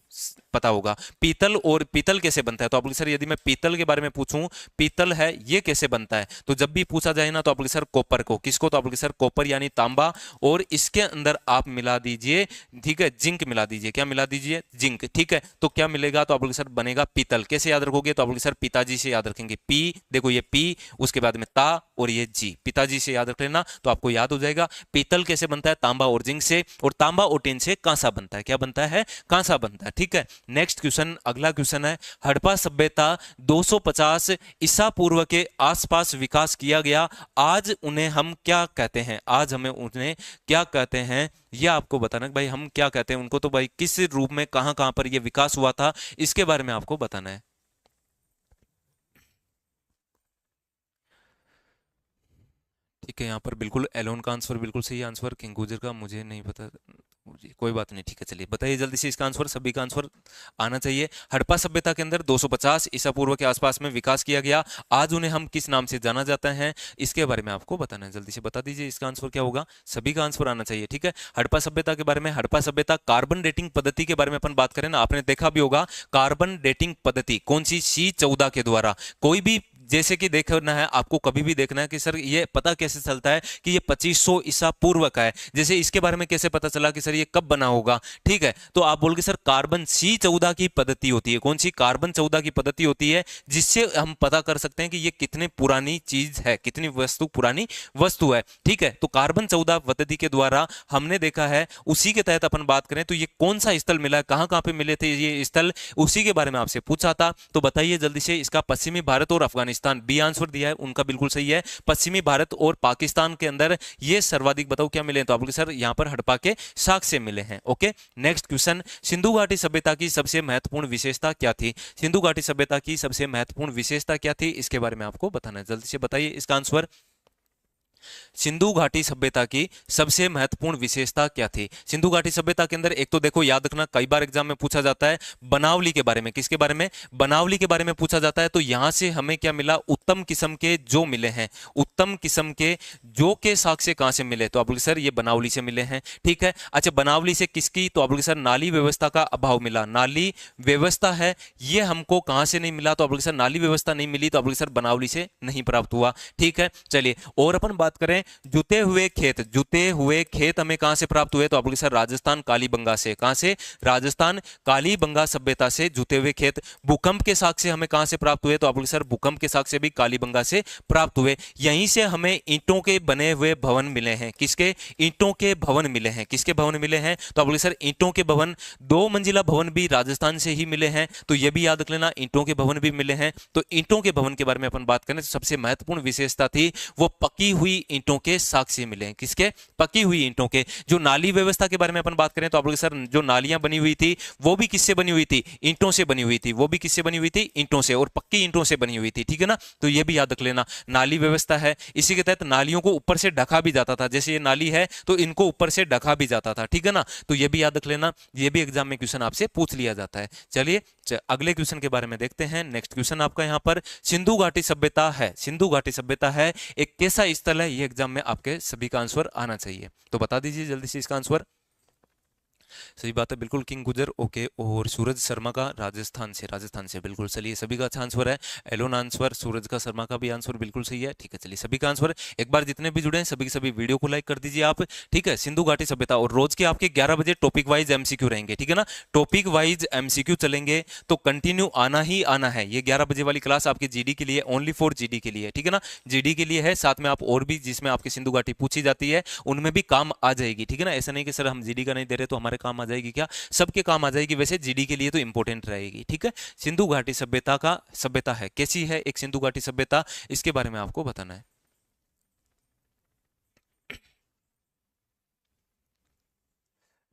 पता होगा। पीतल, और पीतल कैसे बनता है? तो आप बोलोगे सर यदि मैं पीतल के बारे में पूछूं, पीतल है ये कैसे बनता है, तो जब भी पूछा जाए ना तो आप बोलोगे सर कॉपर को। किसको? तो आप बोलोगे सर कॉपर यानी तांबा, और इसके अंदर आप मिला दीजिए, ठीक है, जिंक मिला दीजिए। क्या मिला दीजिए? जिंक। ठीक है, तो क्या मिलेगा? तो आप बोलोगे सर बनेगा पीतल। कैसे याद रखोगे? तो आप बोलोगे सर पिताजी से याद रखेंगे। पी, देखो ये पी, उसके बाद में ता और ये जी, पिताजी से याद रख लेना तो आपको याद हो जाएगा। पीतल कैसे बनता है? तांबा और जिंक से, और तांबा और टिन से कांसा बनता है। क्या बनता है? कांसा बनता है। ठीक है, नेक्स्ट क्वेश्चन, अगला क्वेश्चन है, हड़प्पा सभ्यता 250 ईसा पूर्व के आसपास विकास किया गया, आज उन्हें हम क्या कहते हैं? आज हमें उन्हें क्या कहते हैं, यह आपको बताना है भाई, हम क्या कहते हैं उनको, तो भाई किस रूप में कहां कहां पर यह विकास हुआ था, इसके बारे में आपको बताना है। ठीक है, यहाँ पर बिल्कुल एलोन का आंसर बिल्कुल सही आंसर, किंग गुजर का मुझे नहीं पता, जी कोई बात नहीं। ठीक है, चलिए बताइए जल्दी से इसका आंसर, सभी का आंसर आना चाहिए। हड़प्पा सभ्यता के अंदर 250 ईसा पूर्व के आसपास में विकास किया गया, आज उन्हें हम किस नाम से जाना जाता है, इसके बारे में आपको बताना है। जल्दी से बता दीजिए इसका आंसर क्या होगा, सभी का आंसर आना चाहिए। ठीक है, हड़प्पा सभ्यता के बारे में, हड़प्पा सभ्यता कार्बन डेटिंग पद्धति के बारे में अपन बात करें ना, आपने देखा भी होगा कार्बन डेटिंग पद्धति कौन सी? C14 के द्वारा। कोई भी जैसे कि देखना है आपको, कभी भी देखना है कि सर ये पता कैसे चलता है कि ये 2500 ईसा पूर्व का है, जैसे इसके बारे में कैसे पता चला कि सर ये कब बना होगा, ठीक है। तो आप बोलोगे सर कार्बन C14 की पद्धति होती है। कौन सी? कार्बन 14 की पद्धति होती है, जिससे हम पता कर सकते हैं कि ये कितने पुरानी चीज है, कितनी वस्तु पुरानी वस्तु है, ठीक है। तो कार्बन 14 पद्धति के द्वारा हमने देखा है, उसी के तहत अपन बात करें तो ये कौन सा स्थल मिला है, कहां कहां पे मिले थे ये स्थल, उसी के बारे में आपसे पूछा था। तो बताइए जल्दी से, इसका पश्चिमी भारत और अफगानिस्तान, बी आंसर दिया है उनका बिल्कुल सही है। पश्चिमी भारत और पाकिस्तान के अंदर ये सर्वाधिक, बताओ क्या मिले? तो आप बोले सर यहां पर हड़प्पा के साक्ष्य मिले हैं। ओके, नेक्स्ट क्वेश्चन, सिंधु घाटी सभ्यता की सबसे महत्वपूर्ण विशेषता क्या थी? सिंधु घाटी सभ्यता की सबसे महत्वपूर्ण विशेषता क्या थी, इसके बारे में आपको बताना है। जल्दी से बताइए इसका आंसर। सिंधु घाटी सभ्यता की सबसे महत्वपूर्ण विशेषता क्या थी? सिंधु घाटी सभ्यता के अंदर एक तो देखो, याद रखना, कई बार एग्जाम में पूछा जाता है बनावली के बारे में। किसके बारे में? बनावली के बारे में पूछा जाता है। तो यहां से हमें क्या मिला? उत्तम किस्म के जो मिले हैं, उत्तम किस्म के जो के साक्ष्य कहां से मिले? तो आप बोले सर ये बनावली से मिले हैं, ठीक है। अच्छा, बनावली से किसकी? तो आप बोले सर नाली व्यवस्था का अभाव मिला। नाली व्यवस्था है ये हमको कहां से नहीं मिला? तो आप बोले सर नाली व्यवस्था नहीं मिली, तो आप बोले सर बनावली से नहीं प्राप्त हुआ, ठीक है। चलिए और अपन बात करें जुते हुए खेत, जुते हुए खेत हमें कहां से प्राप्त हुए? तो आप बोले सर राजस्थान कालीबंगा से। कहां से? राजस्थान कालीबंगा सभ्यता से जुते हुए खेत। भूकंप के साक्ष्य हमें कहां से प्राप्त हुए? तो आप बोले सर भूकंप के साक्ष्य भी कालीबंगा से प्राप्त हुए। यहीं से हमें ईंटों के बने हुए भवन मिले हैं। किसके? ईंटों के भवन मिले हैं। किसके भवन मिले हैं? तो आप बोले सर ईंटों के भवन, 2 मंजिला भवन भी राजस्थान से ही मिले हैं। तो यह भी याद रख लेना, ईंटों के भवन भी मिले हैं। तो ईंटों के भवन के बारे में अपन बात करें तो सबसे महत्वपूर्ण विशेषता थी वो पकी हुई ईंटों के साक्ष्य मिले हैं। किसके? पकी हुई ईंटों के। जो नाली व्यवस्था के बारे में अपन बात करें तो आप लोग सर जो नालियां बनी हुई थी वो भी किससे बनी हुई थी? ईंटों से बनी हुई थी। वो भी किससे बनी हुई थी? ईंटों से, और पक्की ईंटों से बनी हुई थी, ठीक है ना। तो ये भी याद रख लेना, नाली व्यवस्था है, इसी के तहत नालियों को ऊपर से ढका भी जाता था। जैसे ये नाली है तो इनको ऊपर से ढका भी जाता था, ठीक है ना। तो ये भी याद रख लेना, ये भी एग्जाम में क्वेश्चन आपसे पूछ लिया जाता है। चलिए अगले क्वेश्चन के बारे में देखते हैं। नेक्स्ट क्वेश्चन आपका यहाँ पर, सिंधु घाटी सभ्यता है, सिंधु घाटी सभ्यता है एक कैसा स्थल है? ये एग्जाम में आपके सभी का आंसर आना चाहिए। तो बता दीजिए जल्दी से इसका आंसर। सही बात है, बिल्कुल किंग गुजर, ओके। और सूरज शर्मा का राजस्थान से, राजस्थान से बिल्कुल। चलिए सभी का अच्छा आंसर है। एलोन आंसर, सूरज का शर्मा का भी आंसर बिल्कुल सही है, ठीक है। चलिए सभी का आंसर, एक बार जितने भी जुड़े हैं सभी के सभी वीडियो को लाइक कर दीजिए आप, ठीक है। सिंधु घाटी सभ्यता, और रोज के आपके 11 बजे टॉपिक वाइज एमसीक्यू रहेंगे, ठीक है ना। टॉपिक वाइज एमसीक्यू चलेंगे तो कंटिन्यू आना ही आना है। ये 11 बजे वाली क्लास आपकी जीडी के लिए, ओनली फॉर जीडी के लिए, ठीक है ना। जीडी के लिए है, साथ में आप और भी जिसमें आपकी सिंधु घाटी पूछी जाती है उनमें भी काम आ जाएगी, ठीक है ना। ऐसा नहीं कि सर हम जीडी का नहीं दे रहे तो हमारे काम आ जाएगी, क्या? सबके काम आ जाएगी। वैसे जीडी के लिए तो इंपॉर्टेंट रहेगी, ठीक है। सिंधु घाटी सभ्यता का, सभ्यता है कैसी है एक सिंधु घाटी सभ्यता, इसके बारे में आपको बताना है।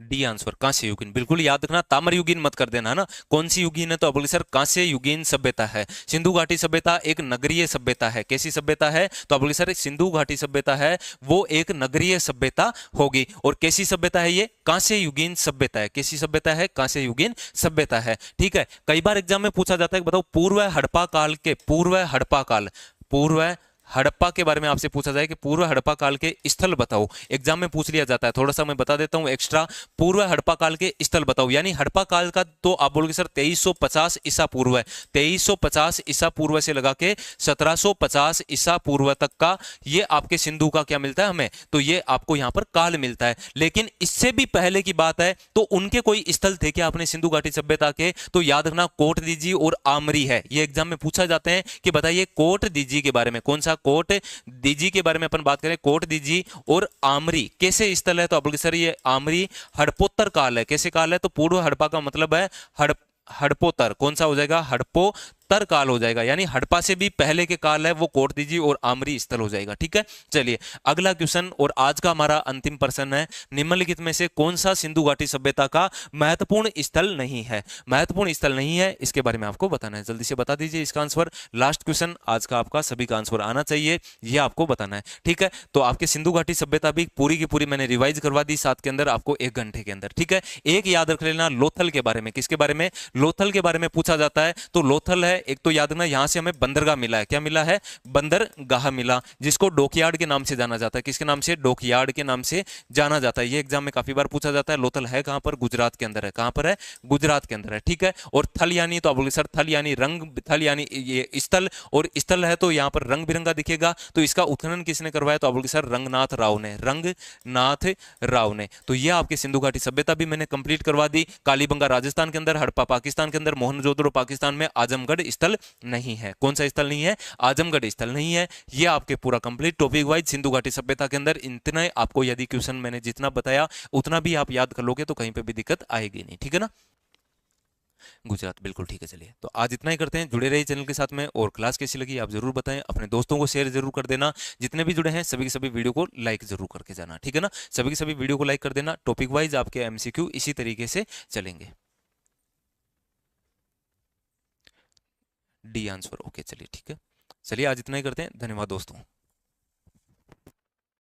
डी आंसर, कांस्य युगीन, बिल्कुल याद रखना, ताम्र युगीन मत कर देना, है ना। कौन सी युगीन है? तो बोले सर कांस्य युगीन सभ्यता है। सिंधु घाटी सभ्यता एक नगरीय सभ्यता है। कैसी सभ्यता है? तो बोले सर सिंधु घाटी सभ्यता है वो एक नगरीय सभ्यता होगी। और कैसी सभ्यता है ये? कांस्य युगीन सभ्यता है। कैसी सभ्यता है? कांस्य युगीन सभ्यता है, ठीक है। कई बार एग्जाम में पूछा जाता है, बताओ पूर्व हड़प्पा काल के, पूर्व हड़प्पा काल, पूर्व हड़प्पा के बारे में आपसे पूछा जाए कि पूर्व हड़प्पा काल के स्थल बताओ, एग्जाम में पूछ लिया जाता है। थोड़ा सा मैं बता देता हूं एक्स्ट्रा, पूर्व हड़प्पा काल के स्थल बताओ, यानी हड़प्पा काल का तो आप बोलोगे सर 2350 ईसा पूर्व है। 2350 ईसा पूर्व से लगा के 1750 ईसा पूर्व तक का ये आपके सिंधु का क्या मिलता है हमें? तो ये आपको यहां पर काल मिलता है। लेकिन इससे भी पहले की बात है तो उनके कोई स्थल थे क्या अपने सिंधु घाटी सभ्यता के? तो याद रखना कोट दीजी और आमरी है। ये एग्जाम में पूछा जाते हैं कि बताइए कोट दीजी के बारे में, कौन सा? कोट दीजी के बारे में अपन बात करें, कोट दीजी और आमरी कैसे स्थल है? तो आप सर ये आमरी हड़पोत्तर काल है। कैसे काल है? तो पूर्व हड़प्पा का मतलब है हड़पोत्तर, कौन सा हो जाएगा? हड़पोत्तर काल हो जाएगा, यानी हड़प्पा से भी पहले के काल है वो कोट दीजी और आमरी स्थल हो जाएगा, ठीक है। चलिए अगला क्वेश्चन और आज का हमारा अंतिम प्रश्न है, निम्नलिखित में से कौन सा सिंधु घाटी सभ्यता का महत्वपूर्ण स्थल नहीं है? महत्वपूर्ण स्थल नहीं है, इसके बारे में आपको बताना है। जल्दी से बता दीजिए इसका आंसर। लास्ट क्वेश्चन आज का आपका सभी का आंसर आना चाहिए, यह आपको बताना है, ठीक है। तो आपके सिंधु घाटी सभ्यता भी पूरी की पूरी मैंने रिवाइज करवा दी साथ के अंदर आपको 1 घंटे के अंदर, ठीक है। एक याद रख लेना लोथल के बारे में। किसके बारे में? लोथल के बारे में पूछा जाता है। तो लोथल है है? एक तो याद रखना, यहां से हमें बंदरगाह मिला है। क्या मिला है? बंदरगाह मिला, जिसको डॉकयार्ड के नाम से जाना जाता है। किसके नाम से? डॉकयार्ड के नाम से जाना जाता है। ये एग्जाम में काफी बार पूछा जाता है। लोथल है कहां पर? गुजरात के अंदर है। कहां पर है? गुजरात के अंदर है। ठीक है। और थल यानी, तो आप बोलोगे सर थल यानी रंग, थल यानी ये स्थल, और स्थल है तो यहाँ पर रंग बिरंगा दिखेगा। तो इसका उत्खनन किसने करवाया? तो आप बोलोगे सर रंगनाथ राव ने, रंगनाथ राव ने। तो ये आपके सिंधु घाटी सभ्यता भी मैंने कंप्लीट करवा दी। कालीबंगा राजस्थान के अंदर, हड़प्पा पाकिस्तान के अंदर, मोहनजोदड़ो पाकिस्तान में, आजमगढ़ स्थल नहीं है। कौन सा स्थल नहीं है? आजमगढ़ स्थल नहीं है। ये आपके पूरा कंप्लीट टॉपिक वाइज सिंधु घाटी सभ्यता के अंदर इतने आपको यदि क्वेश्चन मैंने जितना बताया उतना भी आप याद कर लोगे तो कहीं पे भी दिक्कत आएगी नहीं। ठीक है ना? गुजरात, बिल्कुल ठीक है। चलिए तो आज इतना ही करते हैं। जुड़े रहिए चैनल के साथ में, और क्लास कैसी लगी आप जरूर बताएं। अपने दोस्तों को शेयर जरूर कर देना। जितने भी जुड़े हैं सभी के सभी वीडियो को लाइक जरूर करके जाना। ठीक है ना? सभी के सभी वीडियो को लाइक कर देना। टॉपिक वाइज आपके एमसीक्यू इसी तरीके से चलेंगे। डी आंसर, ओके चलिए ठीक है। चलिए आज इतना ही करते हैं। धन्यवाद दोस्तों।